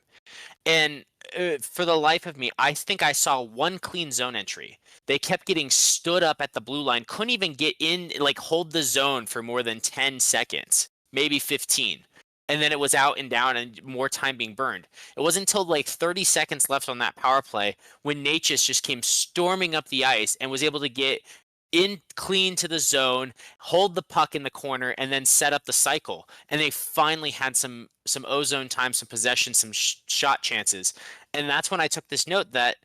And for the life of me, I think I saw one clean zone entry. They kept getting stood up at the blue line, couldn't even get in, like hold the zone for more than 10 seconds, maybe 15. And then it was out and down and more time being burned. It wasn't until like 30 seconds left on that power play when Natchez just came storming up the ice and was able to get in clean to the zone, hold the puck in the corner, and then set up the cycle. And they finally had some ozone time, some possession, some shot chances. And that's when I took this note that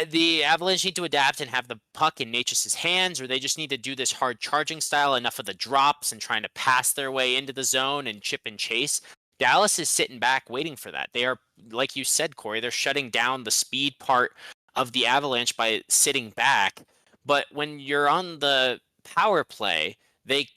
the Avalanche need to adapt and have the puck in Natchez's hands, or they just need to do this hard charging style, enough of the drops and trying to pass their way into the zone and chip and chase. Dallas is sitting back waiting for that. They are, like you said, Corey, they're shutting down the speed part of the Avalanche by sitting back. But when you're on the power play, they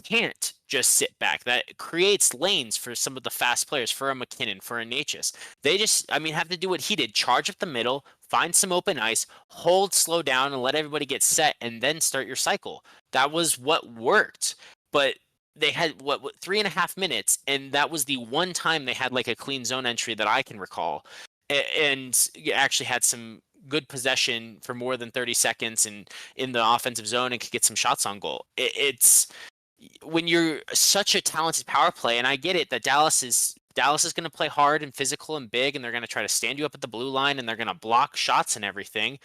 can't just sit back. That creates lanes for some of the fast players, for a McKinnon, for a Natchez. They just, I mean, have to do what he did: charge up the middle, find some open ice, hold, slow down, and let everybody get set, and then start your cycle. That was what worked. But they had what 3.5 minutes, and that was the one time they had like a clean zone entry that I can recall, and actually had some good possession for more than 30 seconds and in the offensive zone and could get some shots on goal. It's when you're such a talented power play, and I get it that Dallas is going to play hard and physical and big, and they're going to try to stand you up at the blue line, and they're going to block shots and everything.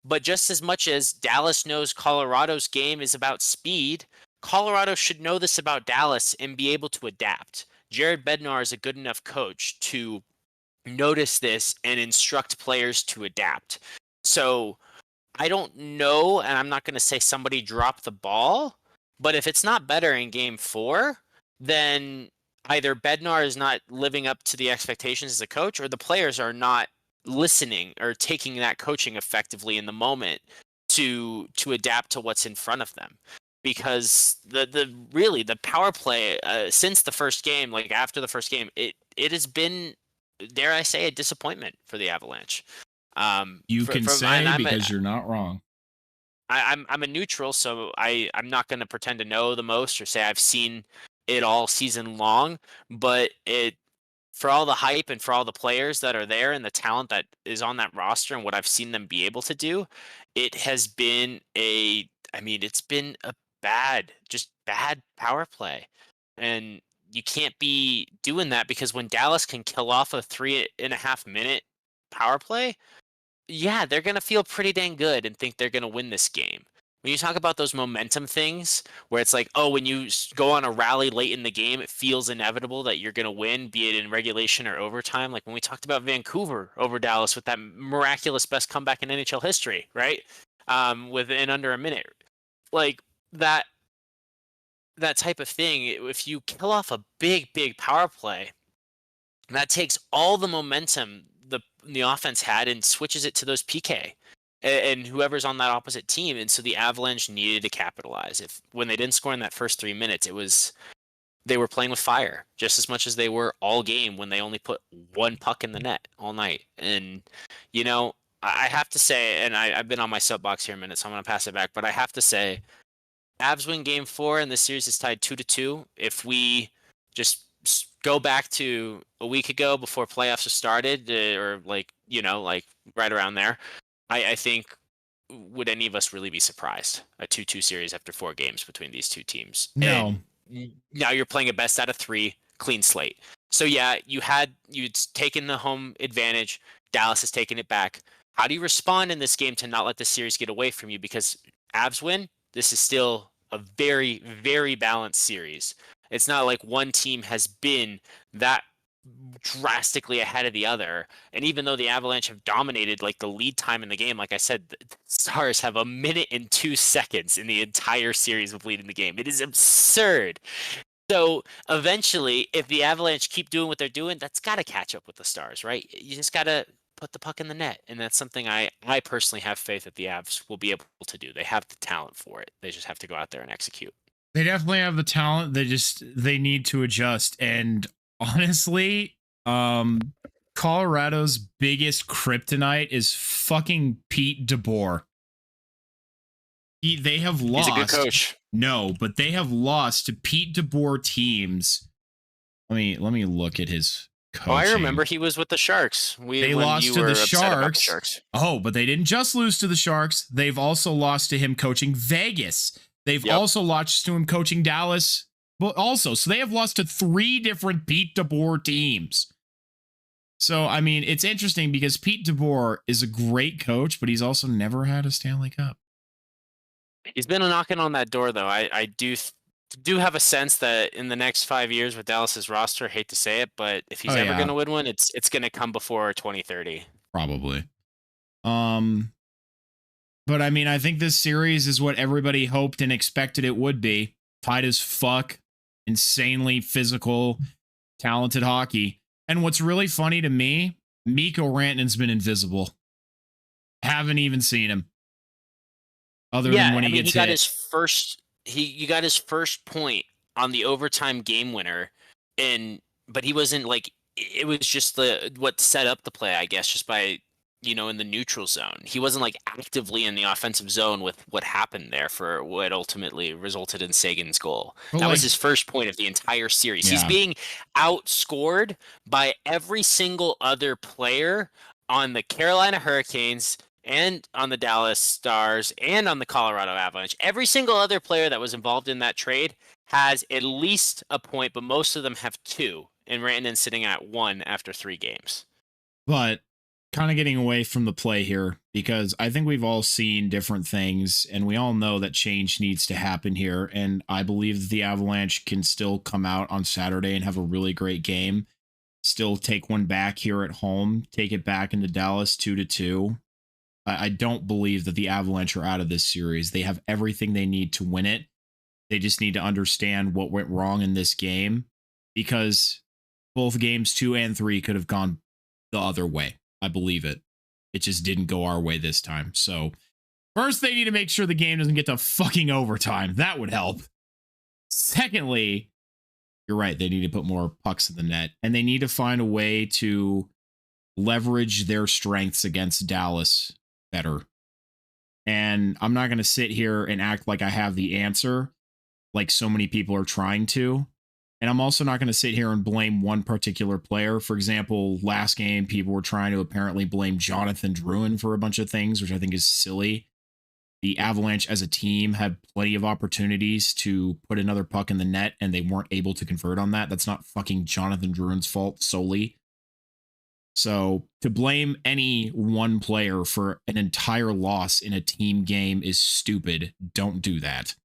But just as much as Dallas knows Colorado's game is about speed, Colorado should know this about Dallas and be able to adapt. Jared Bednar is a good enough coach to notice this and instruct players to adapt. So I don't know, and I'm not going to say somebody dropped the ball, but if it's not better in game 4, then either Bednar is not living up to the expectations as a coach, or the players are not listening or taking that coaching effectively in the moment to adapt to what's in front of them. Because the power play since the first game, like after the first game, it has been, dare I say, a disappointment for the Avalanche.
You can say because you're not wrong.
I'm a neutral, so I'm not going to pretend to know the most or say I've seen it all season long. But for all the hype and for all the players that are there and the talent that is on that roster and what I've seen them be able to do, it has been it's been a bad power play. And you can't be doing that, because when Dallas can kill off a 3.5 minute power play, yeah, they're going to feel pretty dang good and think they're going to win this game. When you talk about those momentum things where it's like, oh, when you go on a rally late in the game, it feels inevitable that you're going to win, be it in regulation or overtime. Like when we talked about Vancouver over Dallas with that miraculous best comeback in NHL history, right? Within under a minute. Like that type of thing, if you kill off a big power play, that takes all the momentum the offense had and switches it to those PK and whoever's on that opposite team. And so the Avalanche needed to capitalize. When they didn't score in that first 3 minutes, they were playing with fire just as much as they were all game when they only put one puck in the net all night. And I have to say, and I've been on my soapbox here a minute, so I'm going to pass it back, but I have to say, Avs win game 4 and the series is tied 2-2. If we just go back to a week ago before playoffs have started, or like right around there, I think, would any of us really be surprised? A 2-2 series after 4 games between these two teams.
No.
And now you're playing a best out of 3, clean slate. So yeah, you'd taken the home advantage. Dallas has taken it back. How do you respond in this game to not let the series get away from you? Because Avs win, this is still a very, very balanced series. It's not like one team has been that drastically ahead of the other. And even though the Avalanche have dominated like the lead time in the game, like I said, the Stars have 1 minute and 2 seconds in the entire series of leading the game. It is absurd. So eventually, if the Avalanche keep doing what they're doing, that's got to catch up with the Stars, right? You just got to put the puck in the net, and that's something I personally have faith that the Avs will be able to do. They have the talent for it. They just have to go out there and execute.
They definitely have the talent. They need to adjust. And honestly, Colorado's biggest kryptonite is fucking Pete DeBoer. They have lost.
He's a good coach.
No, but they have lost to Pete DeBoer teams. Let me look at his coaching.
Oh, I remember he was with the Sharks.
They lost to the Sharks. Oh, but they didn't just lose to the Sharks. They've also lost to him coaching Vegas. They've also lost to him coaching Dallas. But also, so they have lost to 3 different Pete DeBoer teams. So, I mean, it's interesting because Pete DeBoer is a great coach, but he's also never had a Stanley Cup.
He's been knocking on that door, though. I do have a sense that in the next 5 years with Dallas's roster, I hate to say it, but if he's ever going to win one, it's going to come before 2030.
Probably. But I mean, I think this series is what everybody hoped and expected it would be. Tight as fuck, insanely physical, talented hockey. And what's really funny to me, Mikko Rantanen's been invisible. Haven't even seen him. Other than when he gets
got
hit.
his first. You got his first point on the overtime game winner, but he wasn't like, it was just what set up the play, I guess, just by, in the neutral zone. He wasn't like actively in the offensive zone with what happened there for what ultimately resulted in Sagan's goal. That was his first point of the entire series. He's being outscored by every single other player on the Carolina Hurricanes and on the Dallas Stars and on the Colorado Avalanche. Every single other player that was involved in that trade has at least a point, but most of them have 2. And Rantanen's sitting at 1 after 3 games.
But kind of getting away from the play here, because I think we've all seen different things and we all know that change needs to happen here. And I believe that the Avalanche can still come out on Saturday and have a really great game, still take one back here at home, take it back into Dallas 2-2. I don't believe that the Avalanche are out of this series. They have everything they need to win it. They just need to understand what went wrong in this game, because both games 2 and 3 could have gone the other way. I believe it. It just didn't go our way this time. So first, they need to make sure the game doesn't get to fucking overtime. That would help. Secondly, you're right. They need to put more pucks in the net, and they need to find a way to leverage their strengths against Dallas better. And I'm not going to sit here and act like I have the answer, like so many people are trying to. And I'm also not going to sit here and blame one particular player. For example, last game, people were trying to apparently blame Jonathan Drouin for a bunch of things, which I think is silly. The Avalanche as a team had plenty of opportunities to put another puck in the net, and they weren't able to convert on that. That's not fucking Jonathan Drouin's fault solely. So to blame any one player for an entire loss in a team game is stupid. Don't do that.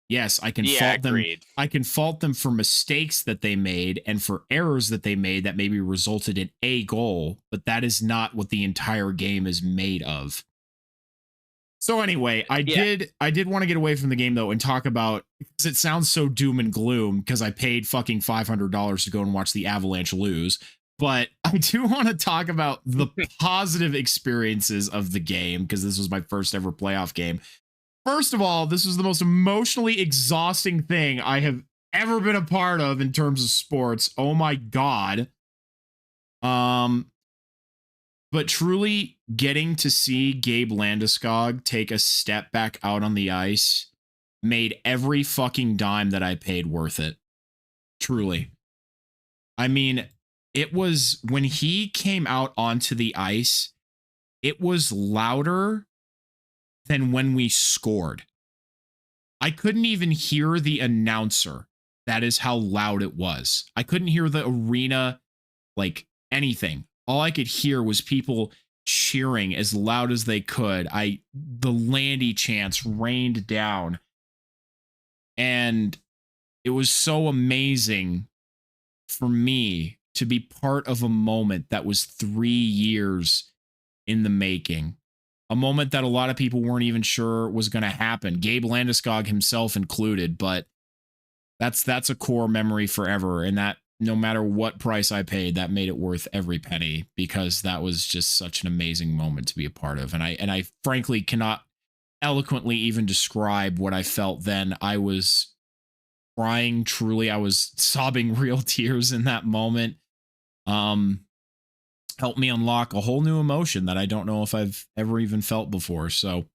Yes, I can fault them. I can fault them for mistakes that they made and for errors that they made that maybe resulted in a goal, but that is not what the entire game is made of. So anyway, I did want to get away from the game though and talk about, because it sounds so doom and gloom because I paid fucking $500 to go and watch the Avalanche lose. But I do want to talk about the positive experiences of the game, because this was my first ever playoff game. First of all, this was the most emotionally exhausting thing I have ever been a part of in terms of sports. Oh my God. But truly getting to see Gabe Landeskog take a step back out on the ice made every fucking dime that I paid worth it. Truly. I mean, it was when he came out onto the ice, it was louder than when we scored. I couldn't even hear the announcer. That is how loud it was. I couldn't hear the arena, like anything. All I could hear was people cheering as loud as they could. The Landy chants rained down. And it was so amazing for me to be part of a moment that was 3 years in the making. A moment that a lot of people weren't even sure was going to happen. Gabe Landeskog himself included, but that's a core memory forever. And that no matter what price I paid, that made it worth every penny, because that was just such an amazing moment to be a part of. And I frankly cannot eloquently even describe what I felt then. I was crying, truly. I was sobbing real tears in that moment. Um, Helped me unlock a whole new emotion that I don't know if I've ever even felt before. So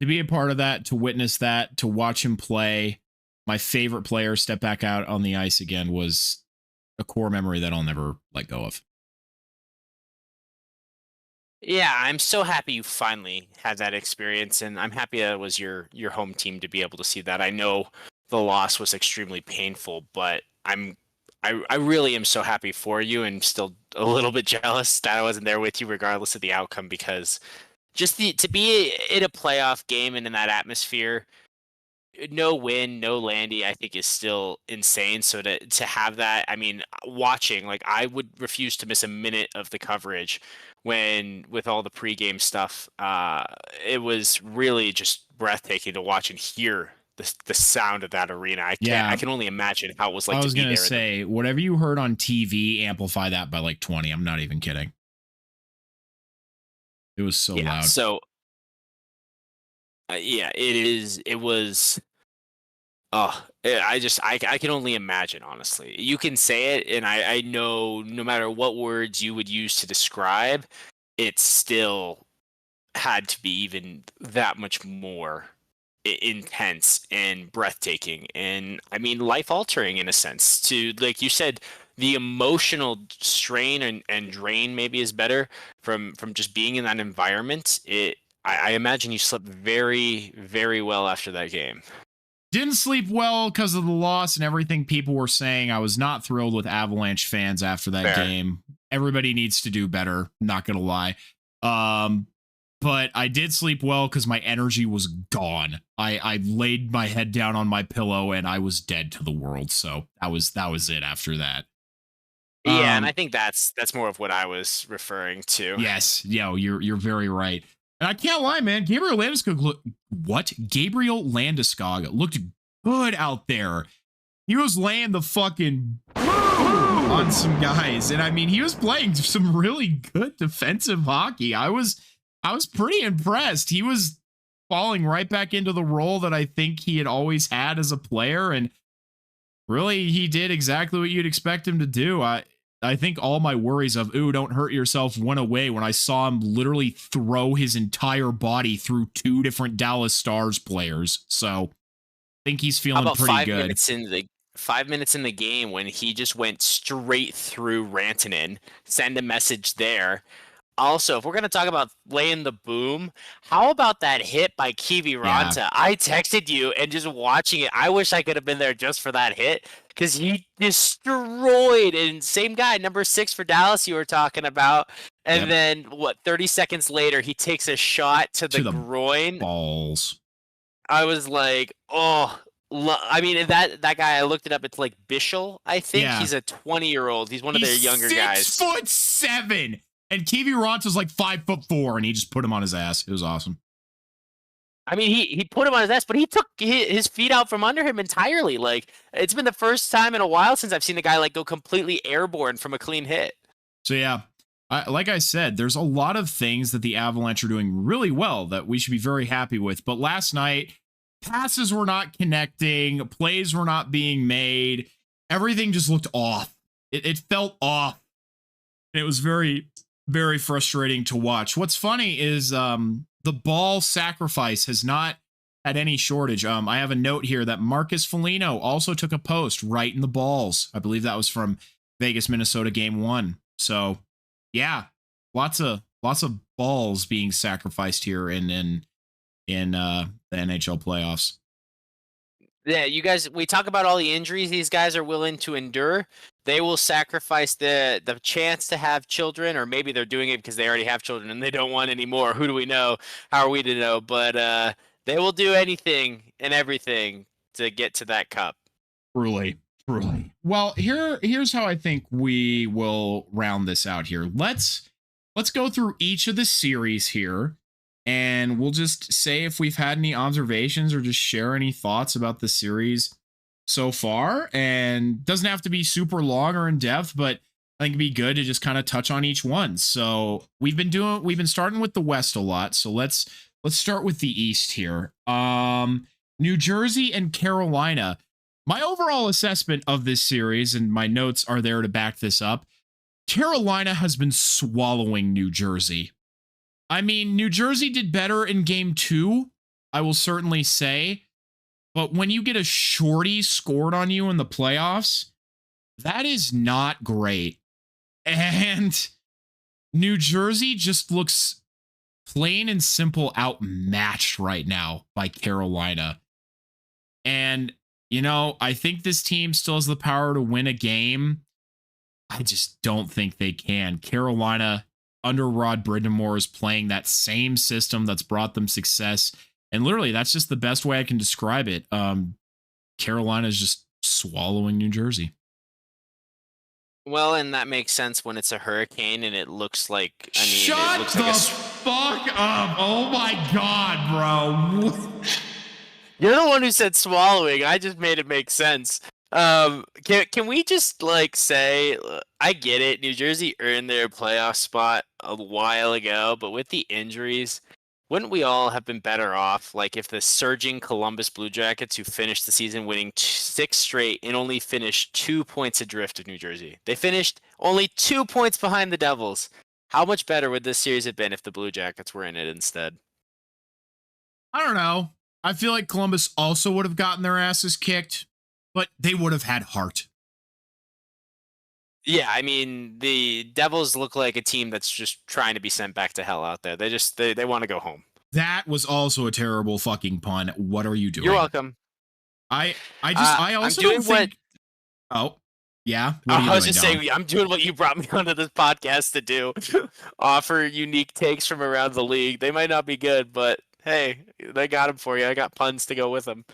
to be a part of that, to witness that, to watch him play, my favorite player step back out on the ice again, was a core memory that I'll never let go of.
Yeah, I'm so happy you finally had that experience, and I'm happy that it was your home team to be able to see that. I know the loss was extremely painful, but I really am so happy for you, and still a little bit jealous that I wasn't there with you, regardless of the outcome, because just to be in a playoff game and in that atmosphere, no win, no Landy, I think is still insane. So to have that, I mean, watching, like, I would refuse to miss a minute of the coverage when with all the pregame stuff. It was really just breathtaking to watch and hear the sound of that arena. I
Yeah,
can only imagine how it was
I
like to
was
be
going to
there.
say, whatever you heard on TV, amplify that by like 20. I'm not even kidding. It was so
Yeah.
loud.
So yeah, it is. It was. Oh, I can only imagine, honestly. You can say it, and I know no matter what words you would use to describe, it still had to be even that much more intense and breathtaking, and I mean life altering in a sense. To, like you said, the emotional strain and drain maybe is better from just being in that environment. I imagine you slept very, very well after that game.
Didn't sleep well because of the loss and everything people were saying. I was not thrilled with Avalanche fans after that
Fair.
game. Everybody needs to do better, not going to lie. Um, but I did sleep well because my energy was gone. I laid my head down on my pillow and I was dead to the world. So that was it after that.
Yeah, and I
Um,
think that's more of what I was referring to.
yes, you're very right. And I can't lie, man. Gabriel Landeskog looked good out there. He was laying the fucking boom on some guys, and I mean, he was playing some really good defensive hockey. I was pretty impressed. He was falling right back into the role that I think he had always had as a player, and really, he did exactly what you'd expect him to do. I think all my worries of, ooh, don't hurt yourself, went away when I saw him literally throw his entire body through two different Dallas Stars players. So I think he's
How
feeling
about
pretty good.
5 minutes in the game when he just went straight through Rantanen, send a message there. Also, if we're gonna talk about laying the boom, how about that hit by Kivi
Yeah.
Ranta? I texted you, and just watching it, I wish I could have been there just for that hit, because he destroyed. And same guy, number 6 for Dallas, you were talking about. And
Yep.
then what? 30 seconds later, he takes a shot to the
To the
groin.
balls.
I was like, oh. I mean, that guy, I looked it up. It's like Bishel, I think.
Yeah.
He's a 20-year-old. He's one of their
He's
younger
6'7", and Kiwi Ronta's like 5'4", and he just put him on his ass. It was awesome.
I mean, he put him on his ass, but he took his feet out from under him entirely. Like, it's been the first time in a while since I've seen a guy like go completely airborne from a clean hit.
So yeah, like I said, there's a lot of things that the Avalanche are doing really well that we should be very happy with. But last night, passes were not connecting, plays were not being made. Everything just looked off. It felt off. And it was very, very frustrating to watch. What's funny is the ball sacrifice has not had any shortage. I have a note here that Marcus Foligno also took a post right in the balls. I believe that was from Vegas, Minnesota game 1. So yeah, lots of balls being sacrificed here in the NHL playoffs.
Yeah, you guys, we talk about all the injuries these guys are willing to endure. They will sacrifice the chance to have children, or maybe they're doing it because they already have children and they don't want any more. Who do we know? How are we to know? But they will do anything and everything to get to that cup.
Truly, truly. Well, here's how I think we will round this out here. Let's go through each of the series here, and we'll just say if we've had any observations or just share any thoughts about the series so far, and doesn't have to be super long or in depth, but I think it'd be good to just kind of touch on each one. So we've been starting with the West a lot. So let's start with the East here. New Jersey and Carolina. My overall assessment of this series, and my notes are there to back this up. Carolina has been swallowing New Jersey. I mean, New Jersey did better in game 2, I will certainly say. But when you get a shorty scored on you in the playoffs, that is not great. And New Jersey just looks plain and simple outmatched right now by Carolina. And, I think this team still has the power to win a game. I just don't think they can. Carolina, under Rod Brindamore, is playing that same system that's brought them success. And literally, that's just the best way I can describe it. Carolina is just swallowing New Jersey.
Well, and that makes sense when it's a hurricane and it looks like,
Shut
it looks
the
like
fuck up. Oh my God, bro.
You're the one who said swallowing. I just made it make sense. Can we just say, I get it. New Jersey earned their playoff spot a while ago, but with the injuries, wouldn't we all have been better off? Like if the surging Columbus Blue Jackets, who finished the season winning 6 straight and only finished 2 points adrift of New Jersey, they finished only 2 points behind the Devils. How much better would this series have been if the Blue Jackets were in it instead?
I don't know. I feel like Columbus also would have gotten their asses kicked, but they would have had heart.
Yeah, I mean, the Devils look like a team that's just trying to be sent back to hell out there. They want to go home.
That was also a terrible fucking pun. What are you doing?
You're welcome.
I also don't think. Oh, yeah.
I was just saying, I'm doing what you brought me onto this podcast to do. Offer unique takes from around the league. They might not be good, but hey, they got them for you. I got puns to go with them.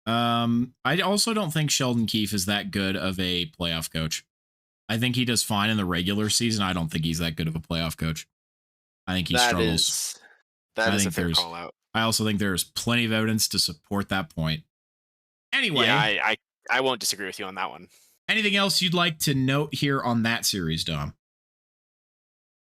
I also don't think Sheldon Keefe is that good of a playoff coach. I think he does fine in the regular season. I don't think he's that good of a playoff coach. I think he struggles.
That is a fair call out.
I also think there's plenty of evidence to support that point. Anyway.
Yeah, I won't disagree with you on that one.
Anything else you'd like to note here on that series, Dom?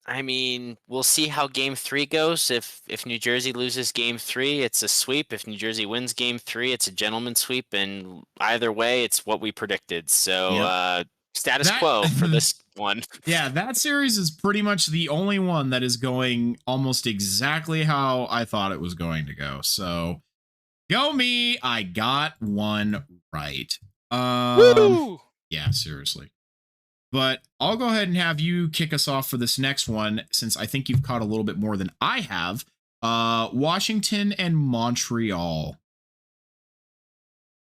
I mean, we'll see how Game 3 goes. If New Jersey loses Game 3, it's a sweep. If New Jersey wins Game 3, it's a gentleman's sweep. And either way, it's what we predicted. So status quo for this one.
Yeah, that series is pretty much the only one that is going almost exactly how I thought it was going to go. So go me. I got one right.
Woo!
Yeah, seriously. But I'll go ahead and have you kick us off for this next one, since I think you've caught a little bit more than I have. Washington and Montreal.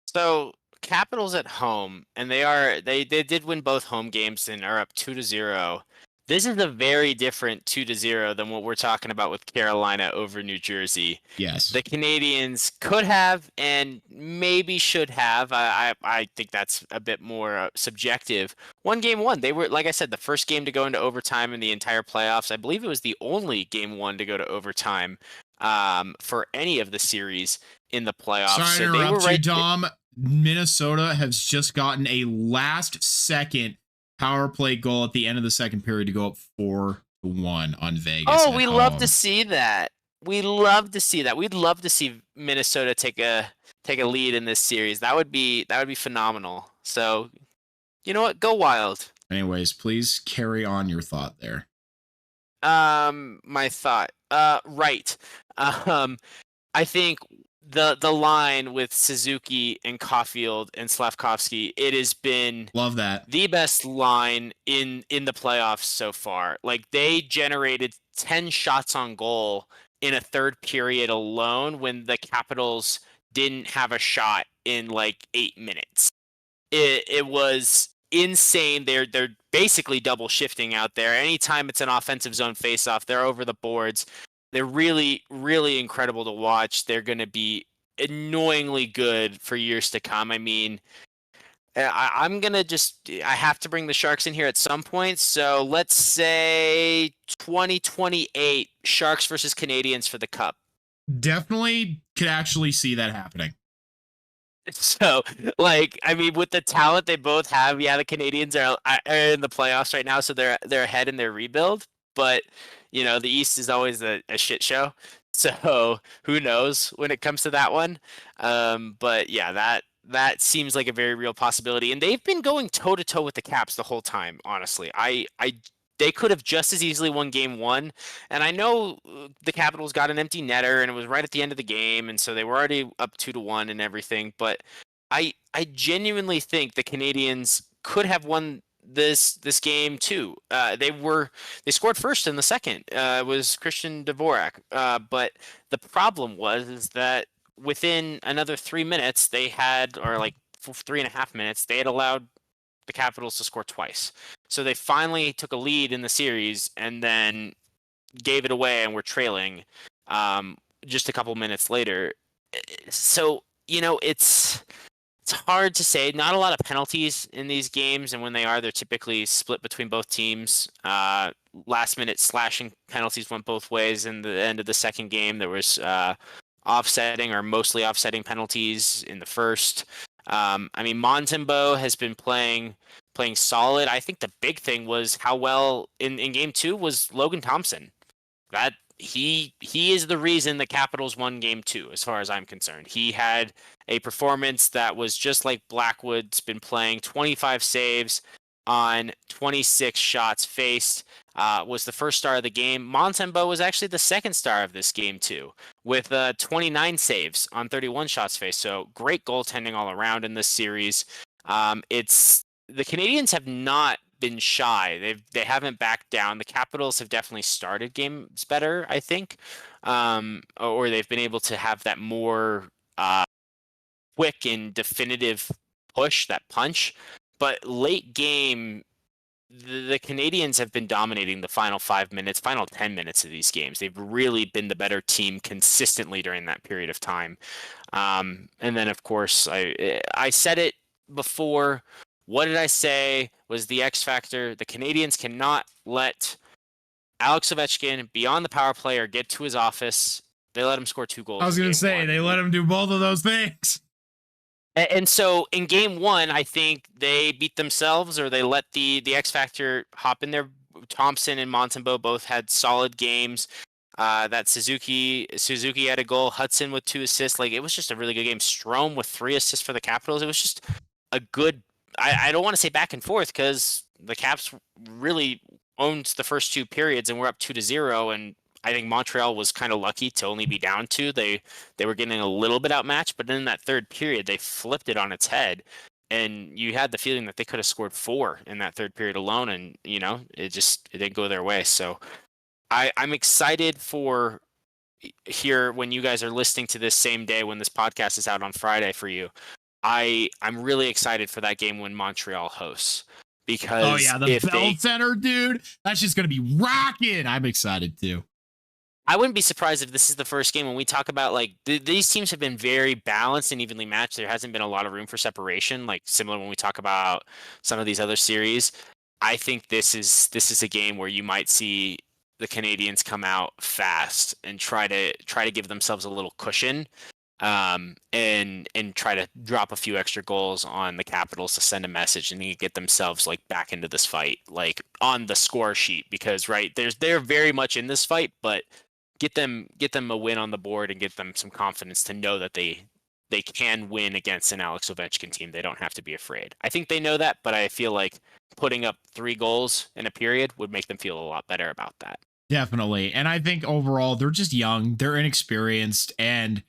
So Capitals at home, and they did win both home games and are up 2-0. This is a very different 2-0 than what we're talking about with Carolina over New Jersey.
Yes.
The Canadians could have and maybe should have. I think that's a bit more subjective. Won game 1. They were, like I said, the first game to go into overtime in the entire playoffs. I believe it was the only game 1 to go to overtime for any of the series in the playoffs.
Sorry to interrupt you, Dom. Minnesota has just gotten a last-second power play goal at the end of the second period to go up 4-1 on Vegas.
Oh, we love to see that. We love to see that. We'd love to see Minnesota take a lead in this series. That would be phenomenal. So, you know what? Go Wild.
Anyways, please carry on your thought there.
My thought. Right. I think the line with Suzuki and Caulfield and Slavkovsky, it has been
love that
the best line in the playoffs so far. Like, they generated 10 shots on goal in a third period alone when the Capitals didn't have a shot in like 8 minutes. It was insane. They're basically double shifting out there. Anytime it's an offensive zone faceoff, they're over the boards. They're really, really incredible to watch. They're going to be annoyingly good for years to come. I mean, I'm going to I have to bring the Sharks in here at some point. So let's say 2028 Sharks versus Canadians for the Cup.
Definitely could actually see that happening.
So, like, I mean, with the talent they both have, yeah, the Canadians are in the playoffs right now, so they're ahead in their rebuild. But the East is always a shit show. So who knows when it comes to that one? But yeah, that seems like a very real possibility, and they've been going toe to toe with the Caps the whole time. Honestly, they could have just as easily won Game 1, and I know the Capitals got an empty netter, and it was right at the end of the game, and so they were already up 2-1 and everything. But I genuinely think the Canadians could have won this game too. They scored first in the second. It was Christian Dvorak. But the problem was is that within another 3 minutes, they had, or like 3.5 minutes, they had allowed the Capitals to score twice. So they finally took a lead in the series and then gave it away and were trailing just a couple minutes later. So, it's hard to say. Not a lot of penalties in these games, and when they are, they're typically split between both teams. Last minute slashing penalties went both ways. In the end of the second game, there was offsetting or mostly offsetting penalties in the first. I mean, Montembeault has been playing solid. I think the big thing was how well in game 2 was Logan Thompson. That he is the reason the Capitals won game 2, as far as I'm concerned. He had a performance that was just like Blackwood's been playing. 25 saves on 26 shots faced. Was the first star of the game. Montembeault was actually the second star of this game too, with 29 saves on 31 shots faced. So great goaltending all around in this series. It's the Canadians have not been shy. They haven't backed down. The Capitals have definitely started games better, I think, or they've been able to have that more quick and definitive push, that punch. But late game, the Canadians have been dominating the final 5 minutes, final 10 minutes of these games. They've really been the better team consistently during that period of time. And then, of course, I said it before. What did I say was the X factor? The Canadians cannot let Alex Ovechkin be on the power play or get to his office. They let him score 2 goals.
I was going to say, they let him do both of those things.
And so in game 1, I think they beat themselves, or they let the X factor hop in there. Thompson and Montembeault both had solid games. That Suzuki had a goal. Hudson with 2 assists. Like, it was just a really good game. Strome with 3 assists for the Capitals. It was just a good. I don't want to say back and forth, because the Caps really owned the first 2 periods and we're up 2-0, and I think Montreal was kind of lucky to only be down 2. They were getting a little bit outmatched, but then in that third period, they flipped it on its head, and you had the feeling that they could have scored 4 in that third period alone, and it didn't go their way. So I'm excited for here when you guys are listening to this same day when this podcast is out on Friday for you. I'm really excited for that game when Montreal hosts, because
the Bell Center, dude, that's just gonna be rocking. I'm excited too.
I wouldn't be surprised if this is the first game when we talk about, like, these teams have been very balanced and evenly matched. There hasn't been a lot of room for separation, like similar when we talk about some of these other series. I think this is a game where you might see the Canadians come out fast and try to give themselves a little cushion, and try to drop a few extra goals on the Capitals to send a message and get themselves, like, back into this fight, like, on the score sheet, because they're very much in this fight, but get them a win on the board and get them some confidence to know that they can win against an Alex Ovechkin team. They don't have to be afraid. I think they know that, but I feel like putting up 3 goals in a period would make them feel a lot better about that.
Definitely. And I think overall they're just young, they're inexperienced, and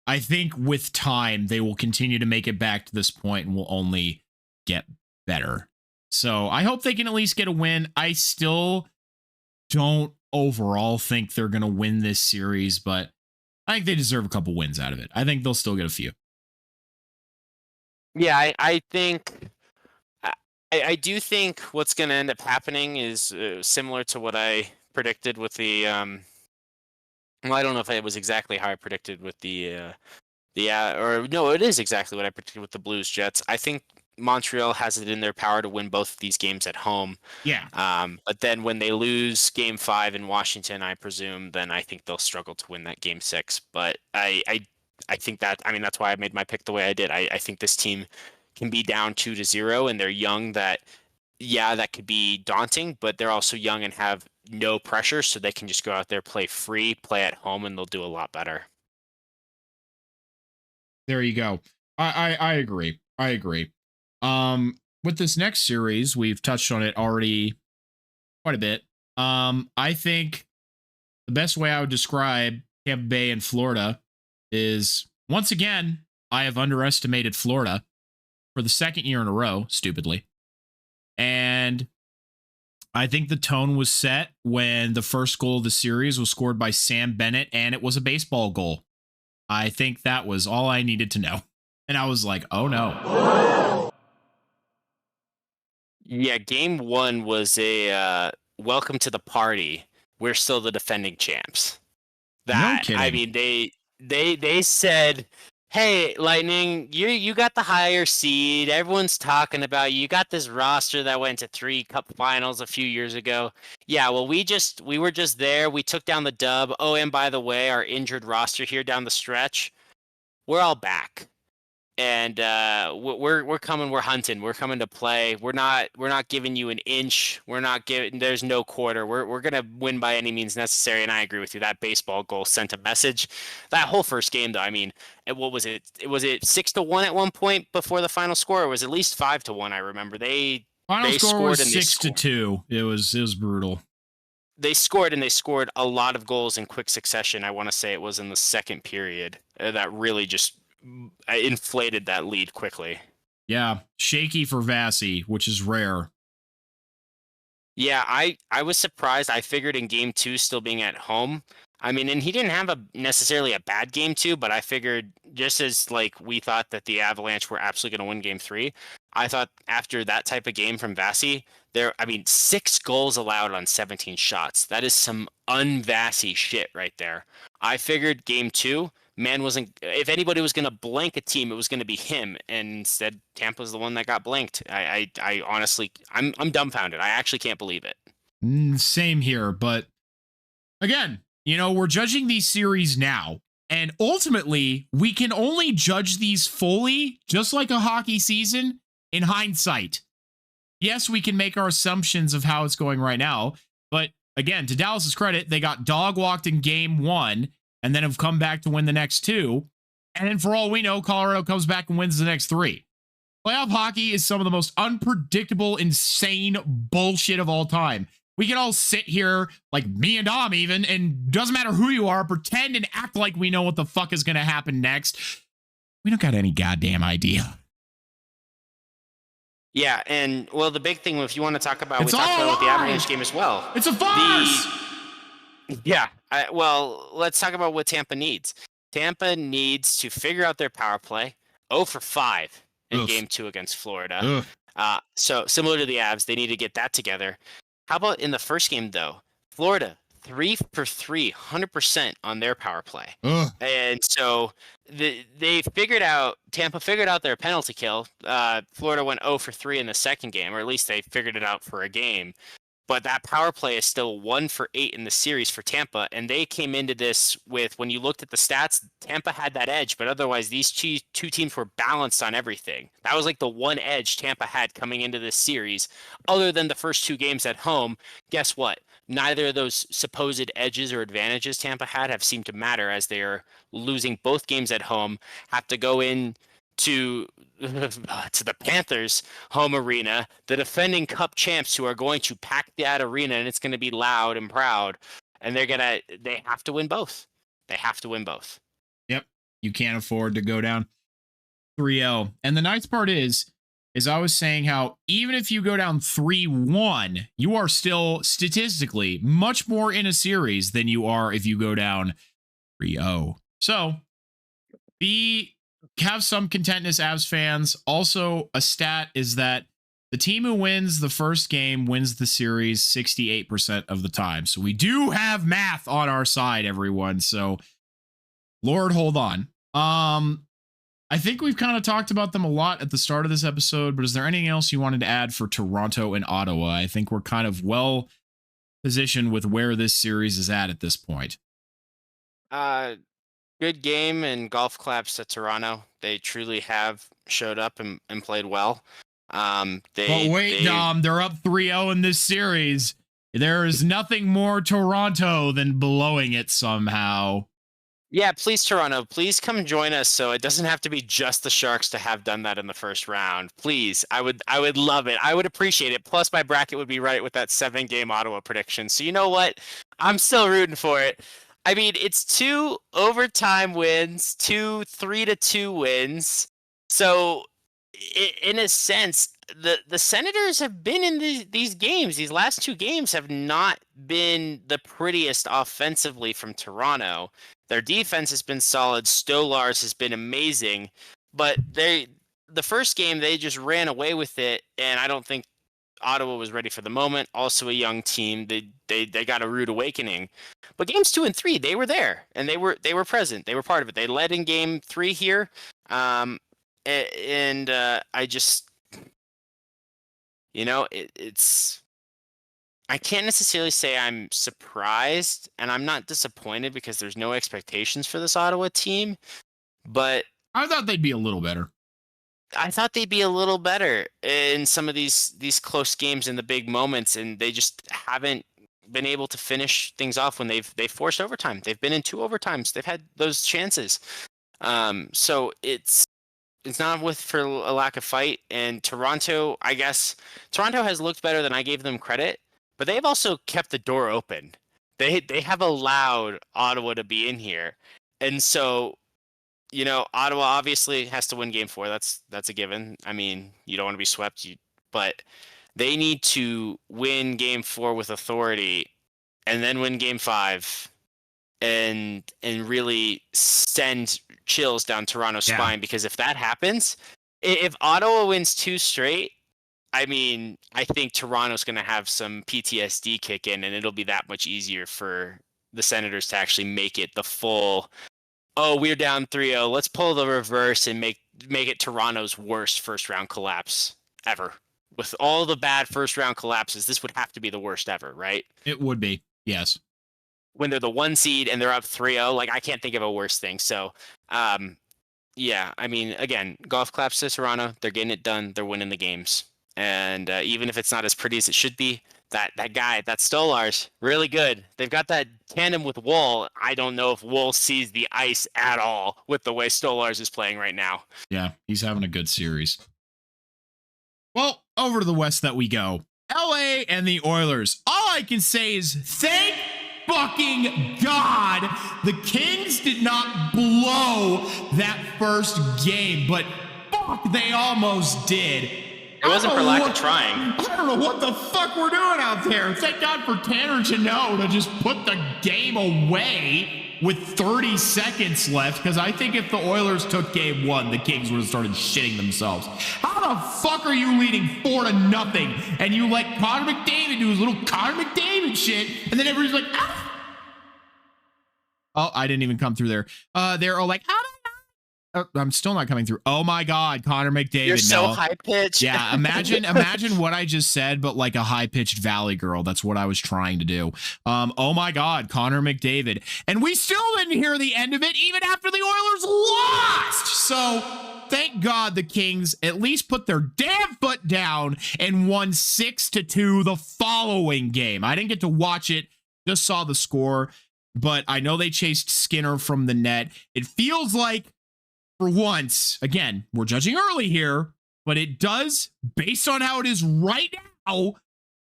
I think with time they will continue to make it back to this point and will only get better. So I hope they can at least get a win. I still don't overall think they're going to win this series, but I think they deserve a couple wins out of it. I think they'll still get a few.
Yeah, I think I do think what's going to end up happening is similar to what I predicted with the well, I don't know if it was exactly how I predicted with or no, it is exactly what I predicted with the Blues Jets. I think Montreal has it in their power to win both of these games at home.
Yeah.
But then when they lose game 5 in Washington, I presume, then I think they'll struggle to win that game 6. But I think that, I mean, that's why I made my pick the way I did. I think this team can be down 2-0, and they're young. That, yeah, that could be daunting, but they're also young and have no pressure, so they can just go out there, play free, play at home, and they'll do a lot better.
There you go. I agree. I agree. With this next series, we've touched on it already quite a bit. I think the best way I would describe Tampa Bay and Florida is, once again, I have underestimated Florida for the second year in a row, stupidly. And I think the tone was set when the first goal of the series was scored by Sam Bennett, and it was a baseball goal. I think that was all I needed to know. And I was like, oh no.
Yeah, game one was a welcome to the party. We're still the defending champs. That,
No kidding.
I mean, they said, hey, Lightning, you got the higher seed. Everyone's talking about you. You got this roster that went to 3 cup finals a few years ago. Yeah, well, we were just there. We took down the dub. Oh, and by the way, our injured roster here down the stretch, we're all back. And we're coming. We're hunting. We're coming to play. We're not giving you an inch. We're not giving. There's no quarter. We're gonna win by any means necessary. And I agree with you. That baseball goal sent a message. That whole first game, though. I mean, what was it? Was it 6-1 at one point before the final score? Or was it at least 5-1? I remember
Final
they
score
scored
was
and
6-2. It was brutal.
They scored, and they scored a lot of goals in quick succession. I want to say it was in the second period that really just inflated that lead quickly.
Yeah, shaky for Vasi, which is rare.
Yeah, I was surprised. I figured in game 2, still being at home, I mean, and he didn't have necessarily a bad game 2, but I figured, just as like we thought that the Avalanche were absolutely going to win game 3, I thought after that type of game from Vasi, 6 goals allowed on 17 shots. That is some un-Vasi shit right there. I figured game 2, man wasn't. If anybody was going to blank a team, it was going to be him, and instead Tampa's the one that got blanked. I honestly, I'm dumbfounded. I actually can't believe it.
Same here, but again, we're judging these series now, and ultimately we can only judge these fully, just like a hockey season, in hindsight. Yes, we can make our assumptions of how it's going right now, but again, to Dallas's credit, they got dog walked in game 1 and then have come back to win the next 2. And then for all we know, Colorado comes back and wins the next 3. Playoff hockey is some of the most unpredictable, insane bullshit of all time. We can all sit here, like me and Dom even, and doesn't matter who you are, pretend and act like we know what the fuck is going to happen next. We don't got any goddamn idea.
Yeah, and well, the big thing, if you want to talk about, we talked about with the Avalanche game as well.
It's a farce.
Well, let's talk about what Tampa needs. Tampa needs to figure out their power play. 0 for 5 in game 2 against Florida. So similar to the Avs, they need to get that together. How about in the first game, though? Florida, 3 for 3, 100% on their power play. And so Tampa figured out their penalty kill. Florida went 0 for 3 in the second game, or at least they figured it out for a game. But that power play is still 1 for 8 in the series for Tampa. And they came into this with, when you looked at the stats, Tampa had that edge. But otherwise, these two teams were balanced on everything. That was like the one edge Tampa had coming into this series. Other than the first 2 games at home, guess what? Neither of those supposed edges or advantages Tampa had have seemed to matter, as they are losing both games at home, have to go in to the Panthers' home arena, the defending Cup champs, who are going to pack that arena, and it's going to be loud and proud. And they have to win both. They have to win both.
Yep. You can't afford to go down 3-0. And the nice part is I was saying how even if you go down 3-1, you are still statistically much more in a series than you are if you go down 3-0. So have some contentness, Avs fans. Also, a stat is that the team who wins the first game wins the series 68% of the time. So we do have math on our side, everyone. So, Lord, hold on. I think we've kind of talked about them a lot at the start of this episode, but is there anything else you wanted to add for Toronto and Ottawa? I think we're kind of well positioned with where this series is at this point.
good game and golf claps to Toronto. They truly have showed up and played well.
But wait, Dom, they're up 3-0 in this series. There is nothing more Toronto than blowing it somehow.
Yeah, please, Toronto, please come join us so it doesn't have to be just the Sharks to have done that in the first round. Please, I would love it. I would appreciate it. Plus, my bracket would be right with that 7-game Ottawa prediction. So you know what? I'm still rooting for it. I mean, it's 2 overtime wins, 2 3-2 wins. So, in a sense, the Senators have been in these games. These last 2 games have not been the prettiest offensively from Toronto. Their defense has been solid. Stolarz has been amazing, but the first game they just ran away with it, and I don't think Ottawa was ready for the moment. Also, a young team. They got a rude awakening. But games 2 and 3, they were there and they were present. They were part of it. They led in game 3 here, and I just, it's. I can't necessarily say I'm surprised, and I'm not disappointed because there's no expectations for this Ottawa team, but
I thought they'd be a little better.
I thought they'd be a little better in some of these close games in the big moments, and they just haven't been able to finish things off when they've forced overtime. They've been in 2 overtimes. They've had those chances. So it's not for a lack of fight. And Toronto, I guess Toronto has looked better than I gave them credit. But they've also kept the door open. They have allowed Ottawa to be in here. And so, Ottawa obviously has to win game 4. That's a given. I mean, you don't want to be swept, but they need to win game 4 with authority and then win game 5 and really send chills down Toronto's spine, because if that happens, if Ottawa wins 2 straight, I mean, I think Toronto's going to have some PTSD kick in, and it'll be that much easier for the Senators to actually make it the full, we're down 3-0. Let's pull the reverse and make it Toronto's worst first-round collapse ever. With all the bad first-round collapses, this would have to be the worst ever, right?
It would be, yes.
When they're the 1 seed and they're up 3-0, I can't think of a worse thing. So, yeah, I mean, again, golf claps to Toronto. They're getting it done. They're winning the games. And even if it's not as pretty as it should be, that guy, that Stolarz, really good. They've got that tandem with Woll. I don't know if Woll sees the ice at all with the way Stolarz is playing right now.
Yeah, he's having a good series. Well, over to the West that we go. LA and the Oilers. All I can say is thank fucking God the Kings did not blow that first game, but fuck, they almost did.
It wasn't for lack of trying.
I don't know what the fuck we're doing out there. Thank God for Tanner Jeannot to just put the game away with 30 seconds left, because I think if the Oilers took game 1, the Kings would have started shitting themselves. How the fuck are you leading 4-0 and you let Connor McDavid do his little Connor McDavid shit, and then everybody's like, ah! Oh, I didn't even come through there. They're all like, ah! I'm still not coming through. Oh my God, Connor McDavid.
You're so high pitched.
Yeah, imagine what I just said, but like a high pitched Valley girl. That's what I was trying to do. Oh my God, Connor McDavid, and we still didn't hear the end of it even after the Oilers lost. So thank God the Kings at least put their damn foot down and won 6-2 the following game. I didn't get to watch it, just saw the score, but I know they chased Skinner from the net. It feels like, for once, again, we're judging early here, but it does, based on how it is right now,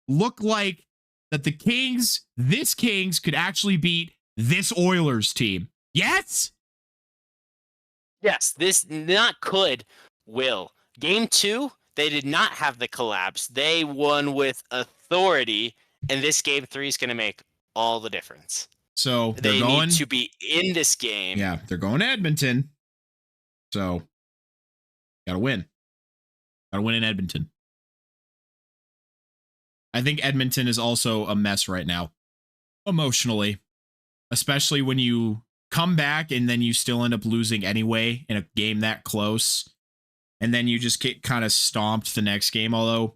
look like that the Kings, this Kings, could actually beat this Oilers team. Yes?
Yes, this not could, will. Game 2, they did not have the collapse. They won with authority, and this game 3 is going to make all the difference.
So
they need to be in this game.
Yeah, they're going to Edmonton. So, gotta win. Gotta win in Edmonton. I think Edmonton is also a mess right now, emotionally, especially when you come back and then you still end up losing anyway in a game that close, and then you just get kind of stomped the next game. Although,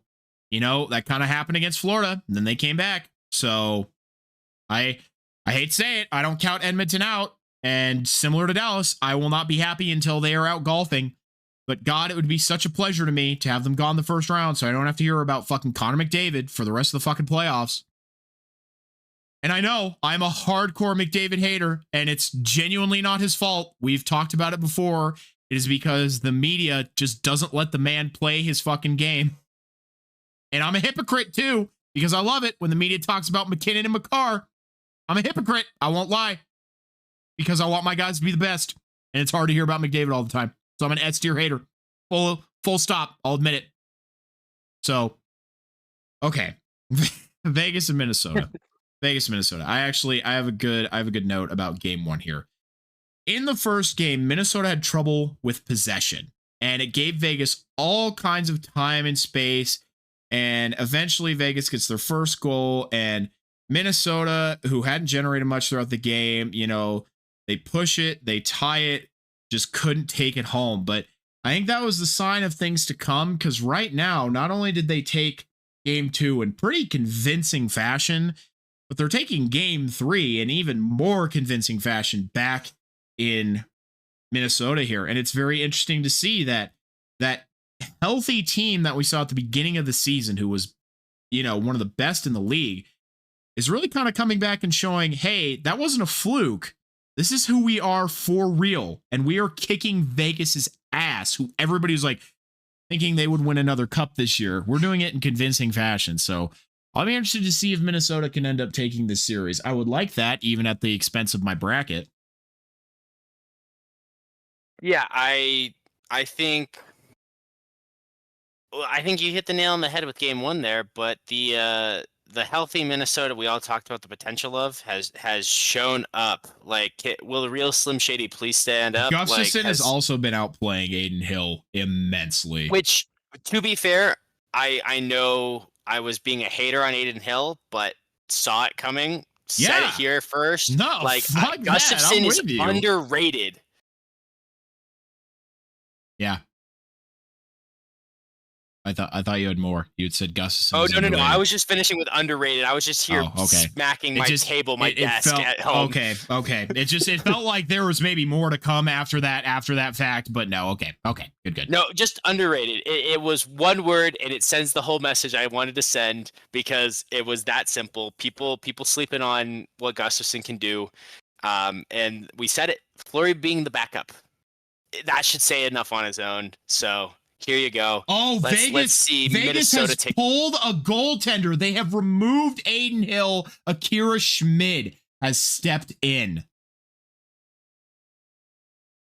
that kind of happened against Florida, and then they came back. So, I hate to say it, I don't count Edmonton out. And similar to Dallas, I will not be happy until they are out golfing. But God, it would be such a pleasure to me to have them gone the first round so I don't have to hear about fucking Connor McDavid for the rest of the fucking playoffs. And I know I'm a hardcore McDavid hater, and it's genuinely not his fault. We've talked about it before. It is because the media just doesn't let the man play his fucking game. And I'm a hypocrite too, because I love it when the media talks about McKinnon and Makar. I'm a hypocrite. I won't lie. Because I want my guys to be the best. And it's hard to hear about McDavid all the time. So I'm an S tier hater. Full stop. I'll admit it. So, okay. Vegas and Minnesota. Vegas, Minnesota. I have a good note about game one here. In the first game, Minnesota had trouble with possession, and it gave Vegas all kinds of time and space. And eventually Vegas gets their first goal, and Minnesota, who hadn't generated much throughout the game, they push it, they tie it, just couldn't take it home. But I think that was the sign of things to come, because right now, not only did they take game two in pretty convincing fashion, but they're taking game three in even more convincing fashion back in Minnesota here. And it's very interesting to see that healthy team that we saw at the beginning of the season, who was, one of the best in the league, is really kind of coming back and showing, hey, that wasn't a fluke. This is who we are for real. And we are kicking Vegas's ass, who everybody was like thinking they would win another cup this year. We're doing it in convincing fashion. So I'll be interested to see if Minnesota can end up taking this series. I would like that, even at the expense of my bracket.
Yeah, I think you hit the nail on the head with game one there, but the healthy Minnesota we all talked about the potential of has shown up. Like, will the real Slim Shady please stand up?
Gustafson has also been outplaying Aiden Hill immensely.
Which, to be fair, I know I was being a hater on Aiden Hill, but saw it coming. Said it here first.
No,
Gustafson is underrated.
Yeah. I thought you had more. You had said Gustafson.
Oh, no. I was just finishing with underrated. I was just here smacking my table, my desk at home.
Okay. It felt like there was maybe more to come after that fact, but no. Okay. Good.
No, just underrated. It was one word, and it sends the whole message I wanted to send, because it was that simple. People sleeping on what Gustafson can do, and we said it. Fleury being the backup, that should say enough on his own. So here you go.
Oh,
let's see.
Vegas has pulled a goaltender. They have removed Aiden Hill. Akira Schmid has stepped in.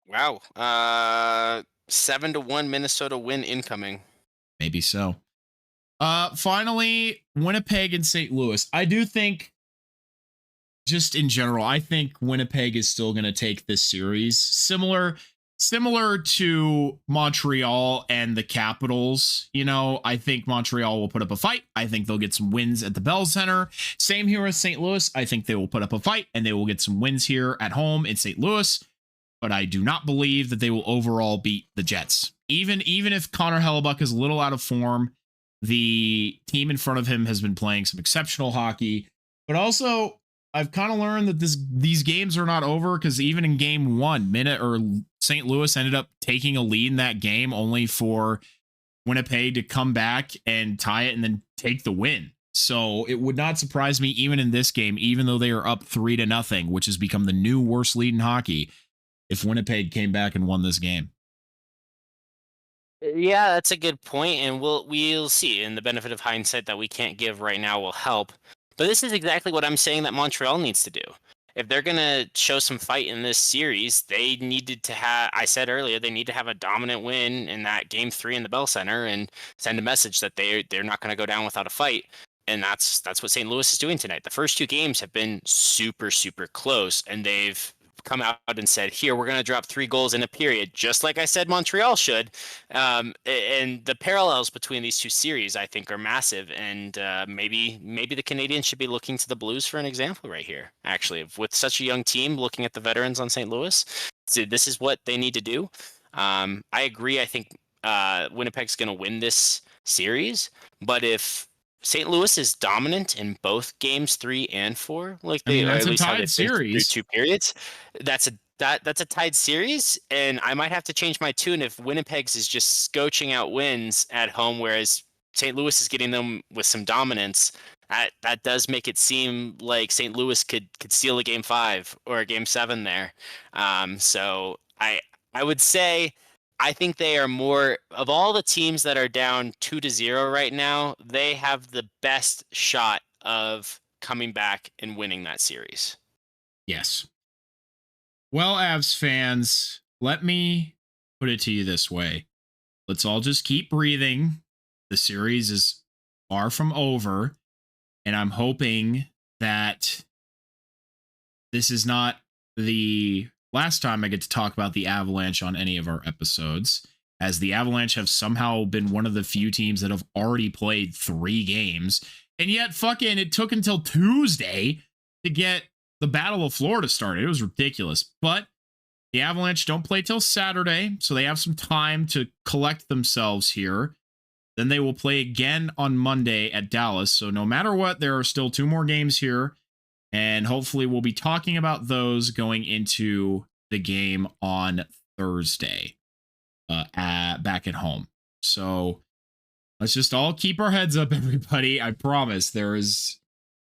Wow. 7-1 Minnesota win incoming.
Maybe so. Finally, Winnipeg and St. Louis. I do think, just in general, I think Winnipeg is still going to take this series. Similar to Montreal and the Capitals, I think Montreal will put up a fight. I think they'll get some wins at the Bell Center. Same here with St. Louis. I think they will put up a fight and they will get some wins here at home in St. Louis. But I do not believe that they will overall beat the Jets. Even if Connor Hellebuck is a little out of form, the team in front of him has been playing some exceptional hockey. But also, I've kind of learned that these games are not over, because even in game one, St. Louis ended up taking a lead in that game, only for Winnipeg to come back and tie it and then take the win. So it would not surprise me, even in this game, even though they are up 3-0, which has become the new worst lead in hockey, if Winnipeg came back and won this game.
Yeah, that's a good point, and we'll see. And the benefit of hindsight that we can't give right now will help. But this is exactly what I'm saying that Montreal needs to do. If they're going to show some fight in this series, they needed to have, I said earlier, they need to have a dominant win in that game 3 in the Bell Center and send a message that they're not going to go down without a fight. And that's what St. Louis is doing tonight. The first 2 games have been super, super close, and they've come out and said, here, we're going to drop 3 goals in a period, just like I said Montreal should. And the parallels between these 2 series, I think, are massive. And maybe the Canadiens should be looking to the Blues for an example right here, actually. With such a young team, looking at the veterans on St. Louis, so this is what they need to do. I agree. I think Winnipeg's going to win this series. But if St. Louis is dominant in both games 3 and 4. Like
I mean,
or
that's
at
a
least how they
tied
played through
series.
2 periods. That's a tied series, and I might have to change my tune if Winnipeg's is just scoaching out wins at home, whereas St. Louis is getting them with some dominance. That does make it seem like St. Louis could steal a game 5 or a game 7 there. So I would say I think they are more of all the teams that are down 2-0 right now. They have the best shot of coming back and winning that series.
Yes. Well, Avs fans, let me put it to you this way. Let's all just keep breathing. The series is far from over, and I'm hoping that this is not the last time I get to talk about the Avalanche on any of our episodes, as the Avalanche have somehow been one of the few teams that have already played 3 games, and yet fucking it took until Tuesday to get the Battle of Florida started. It was ridiculous. But the Avalanche don't play till Saturday, so they have some time to collect themselves here. Then they will play again on Monday at Dallas. So no matter what, there are still 2 more games here. And hopefully we'll be talking about those going into the game on Thursday back at home. So let's just all keep our heads up, everybody. I promise there is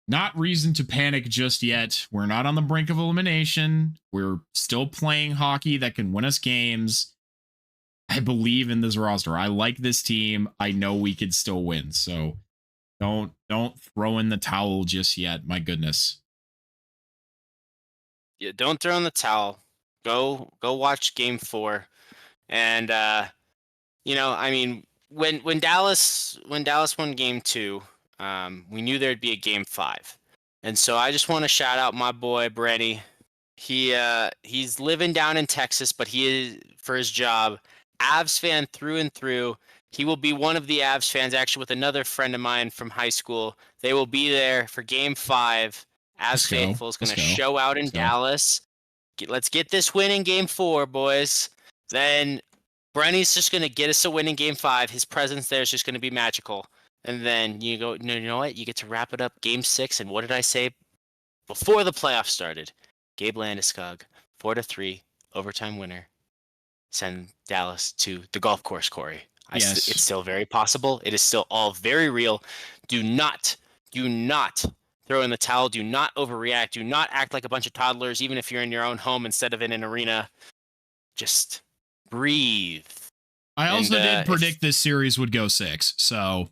not reason to panic just yet. We're not on the brink of elimination. We're still playing hockey that can win us games. I believe in this roster. I like this team. I know we could still win. So don't throw in the towel just yet. My goodness.
Yeah, don't throw in the towel. Go watch game 4. And I mean, when Dallas won game 2, we knew there'd be a game 5. And so I just want to shout out my boy Brenny. He's living down in Texas, but he is, for his job, Avs fan through and through. He will be one of the Avs fans, actually, with another friend of mine from high school. They will be there for game 5. Avs faithful is going to show out in Dallas. Let's get this win in game 4, boys. Then Brenny's just going to get us a win in game 5. His presence there is just going to be magical. And then you know what? You get to wrap it up game 6. And what did I say before the playoffs started? Gabe Landeskog, 4-3, overtime winner. Send Dallas to the golf course, Corey.
Yes.
It's still very possible. It is still all very real. Do not throw in the towel. Do not overreact. Do not act like a bunch of toddlers, even if you're in your own home instead of in an arena. Just breathe.
I also did predict this series would go 6, so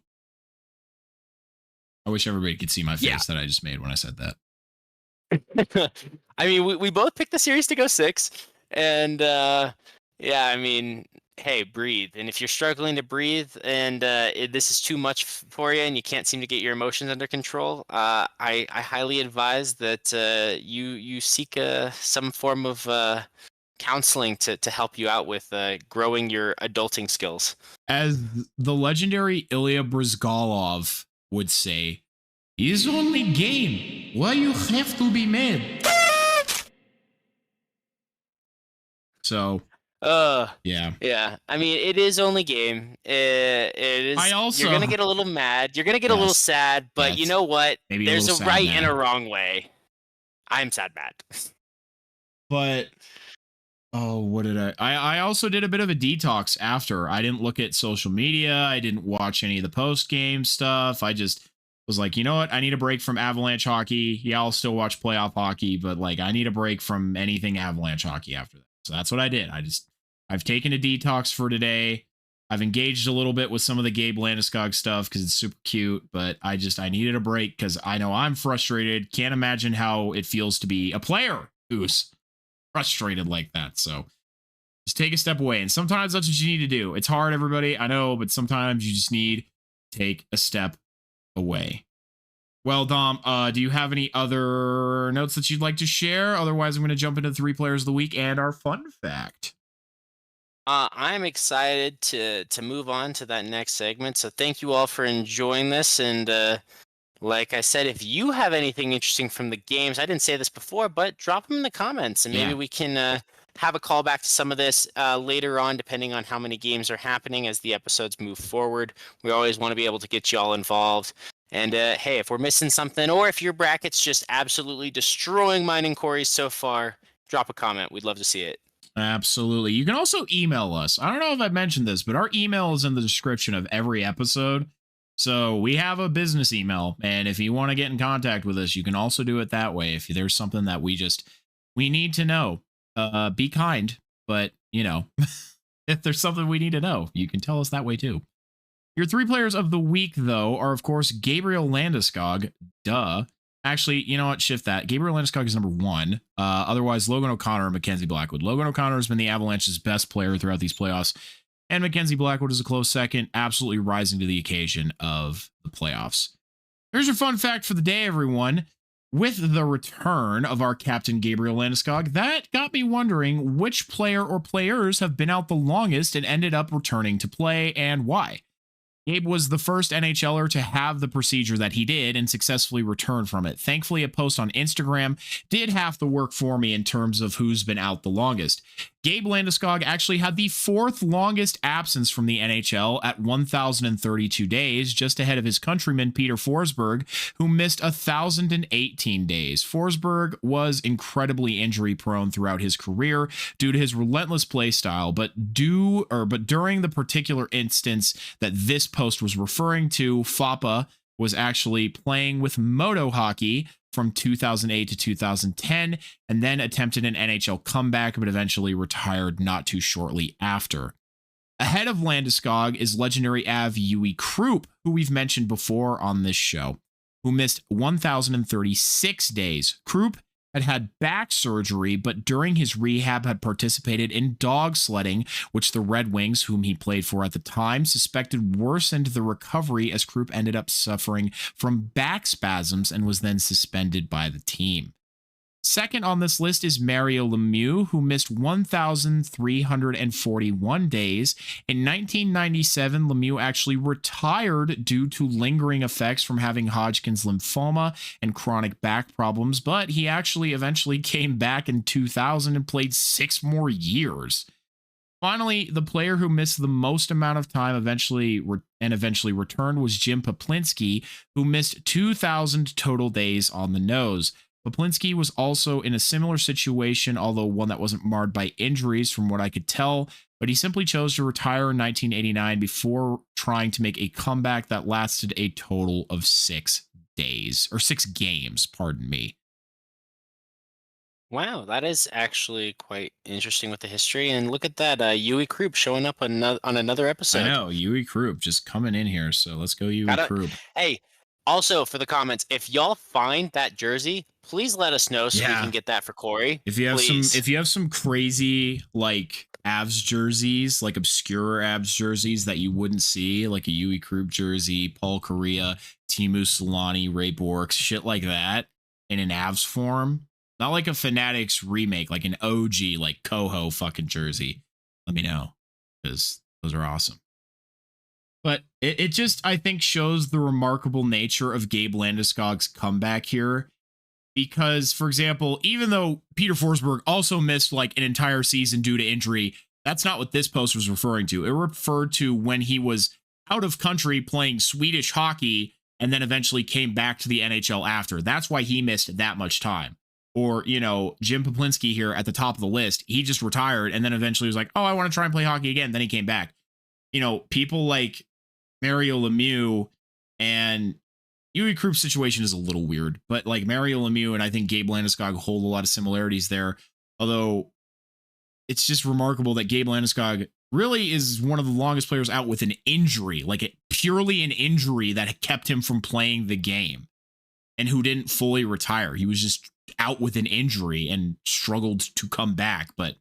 I wish everybody could see my face that I just made when I said that.
I mean, we both picked the series to go 6, and I mean, hey, breathe. And if you're struggling to breathe and this is too much for you and you can't seem to get your emotions under control, I highly advise that you seek some form of counseling to help you out with growing your adulting skills.
As the legendary Ilya Brizgalov would say, "It's only game. Why you have to be mad?" So, yeah. I
mean, it is only game. It is. You're gonna get a little mad. You're gonna get a little sad. But you know what?
Maybe
there's a right
mad.
and a wrong way. I'm sad mad.
But what did I also did a bit of a detox after. I didn't look at social media. I didn't watch any of the post game stuff. I just was like, you know what? I need a break from Avalanche hockey. Yeah, I'll still watch playoff hockey, but like I need a break from anything Avalanche hockey after that. So that's what I did. I've taken a detox for today. I've engaged a little bit with some of the Gabe Landeskog stuff because it's super cute, but I needed a break because I know I'm frustrated. Can't imagine how it feels to be a player who's frustrated like that. So just take a step away. And sometimes that's what you need to do. It's hard, everybody. I know, but sometimes you just need to take a step away. Well, Dom, do you have any other notes that you'd like to share? Otherwise, I'm going to jump into the 3 players of the week and our fun fact.
I'm excited to move on to that next segment. So thank you all for enjoying this. And like I said, if you have anything interesting from the games, I didn't say this before, but drop them in the comments and maybe we can have a callback to some of this later on, depending on how many games are happening as the episodes move forward. We always want to be able to get you all involved. And hey, if we're missing something, or if your bracket's just absolutely destroying mine and Corey's so far, drop a comment. We'd love to see it.
Absolutely. You can also email us. I don't know if I mentioned this, but our email is in the description of every episode. So we have a business email. And if you want to get in contact with us, you can also do it that way. If there's something that we need to know, be kind. But, if there's something we need to know, you can tell us that way too. Your 3 players of the week, though, are, of course, Gabriel Landeskog. Duh. Actually, you know what? Shift that. Gabriel Landeskog is number 1. Otherwise, Logan O'Connor and Mackenzie Blackwood. Logan O'Connor has been the Avalanche's best player throughout these playoffs, and Mackenzie Blackwood is a close second, absolutely rising to the occasion of the playoffs. Here's your fun fact for the day, everyone. With the return of our captain, Gabriel Landeskog, that got me wondering which player or players have been out the longest and ended up returning to play, and why. Gabe was the first NHLer to have the procedure that he did and successfully return from it. Thankfully, a post on Instagram did half the work for me in terms of who's been out the longest. Gabe Landeskog actually had the 4th longest absence from the NHL at 1,032 days, just ahead of his countryman Peter Forsberg, who missed 1,018 days. Forsberg was incredibly injury prone throughout his career due to his relentless play style, but during the particular instance that this post was referring to, Foppa was actually playing with Moto Hockey from 2008 to 2010, and then attempted an NHL comeback, but eventually retired not too shortly after. Ahead of Landeskog is legendary Av Yui Krupp, who we've mentioned before on this show, who missed 1,036 days. Krupp had back surgery, but during his rehab had participated in dog sledding, which the Red Wings, whom he played for at the time, suspected worsened the recovery, as Krupp ended up suffering from back spasms and was then suspended by the team. Second on this list is Mario Lemieux, who missed 1,341 days. In 1997, Lemieux actually retired due to lingering effects from having Hodgkin's lymphoma and chronic back problems, but he actually eventually came back in 2000 and played 6 more years. Finally, the player who missed the most amount of time eventually returned was Jim Poplinski, who missed 2,000 total days on the nose. Poplinski was also in a similar situation, although one that wasn't marred by injuries from what I could tell, but he simply chose to retire in 1989 before trying to make a comeback that lasted a total of 6 days, or 6 games, pardon me.
Wow, that is actually quite interesting with the history. And look at that, Yui Krupp showing up on another
I
episode.
know, Yui Krupp just coming in here, so let's go Yui
Gotta,
Krupp.
hey, also for the comments, if y'all find that jersey, please let us know so we can get that for Corey.
If you have
please.
if you have some crazy like Avs jerseys, like obscure Avs jerseys that you wouldn't see, like a Yui Krupp jersey, Paul Correa, Timu Solani, Ray Borks, shit like that, in an Avs form, not like a Fanatics remake, like an OG, like Coho fucking jersey, let me know, because those are awesome. But it just, I think, shows the remarkable nature of Gabe Landeskog's comeback here. Because, for example, even though Peter Forsberg also missed like an entire season due to injury, that's not what this post was referring to. It referred to when he was out of country playing Swedish hockey and then eventually came back to the NHL after. That's why he missed that much time. Or, Jim Poplinski here at the top of the list, he just retired and then eventually was like, oh, I want to try and play hockey again. Then he came back. People like Mario Lemieux and Yui Krupp's situation is a little weird, but like Mario Lemieux and I think Gabe Landeskog hold a lot of similarities there. Although it's just remarkable that Gabe Landeskog really is one of the longest players out with an injury, like purely an injury that kept him from playing the game, and who didn't fully retire. He was just out with an injury and struggled to come back, but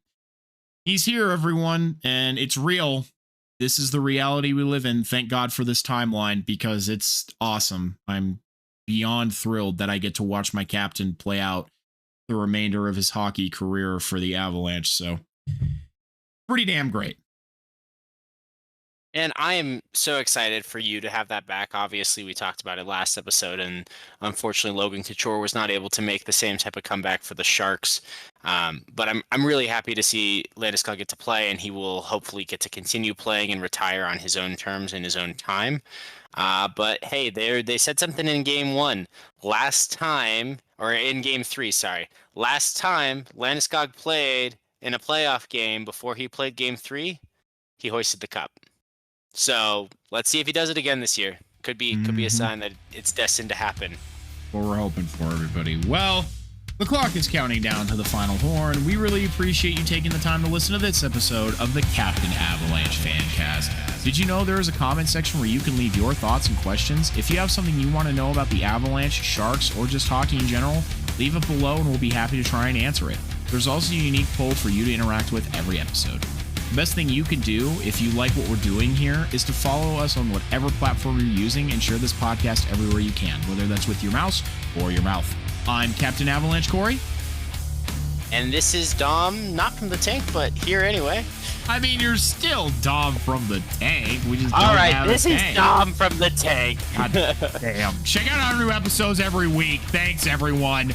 he's here, everyone, and it's real. This is the reality we live in. Thank God for this timeline, because it's awesome. I'm beyond thrilled that I get to watch my captain play out the remainder of his hockey career for the Avalanche. So pretty damn great.
And I am so excited for you to have that back. Obviously, we talked about it last episode, and unfortunately, Logan Couture was not able to make the same type of comeback for the Sharks. But I'm really happy to see Landeskog get to play, and he will hopefully get to continue playing and retire on his own terms in his own time. But hey, they said something in game 1 last time, or in game 3. Sorry, last time Landeskog played in a playoff game before he played game 3, he hoisted the cup. So let's see if he does it again this year. Could be a sign that it's destined to happen.
What we're hoping for, everybody. Well, the clock is counting down to the final horn. We really appreciate you taking the time to listen to this episode of the Captain Avalanche Fancast. Did you know there is a comment section where you can leave your thoughts and questions? If you have something you want to know about the Avalanche, Sharks, or just hockey in general, leave it below and we'll be happy to try and answer it. There's also a unique poll for you to interact with every episode. The best thing you can do if you like what we're doing here is to follow us on whatever platform you're using and share this podcast everywhere you can, whether that's with your mouse or your mouth. I'm Captain Avalanche Corey.
And this is Dom, not from the tank, but here anyway.
I mean, you're still Dom from the tank. We just
all right. This is Dom from the tank.
God damn. Check out our new episodes every week. Thanks, everyone.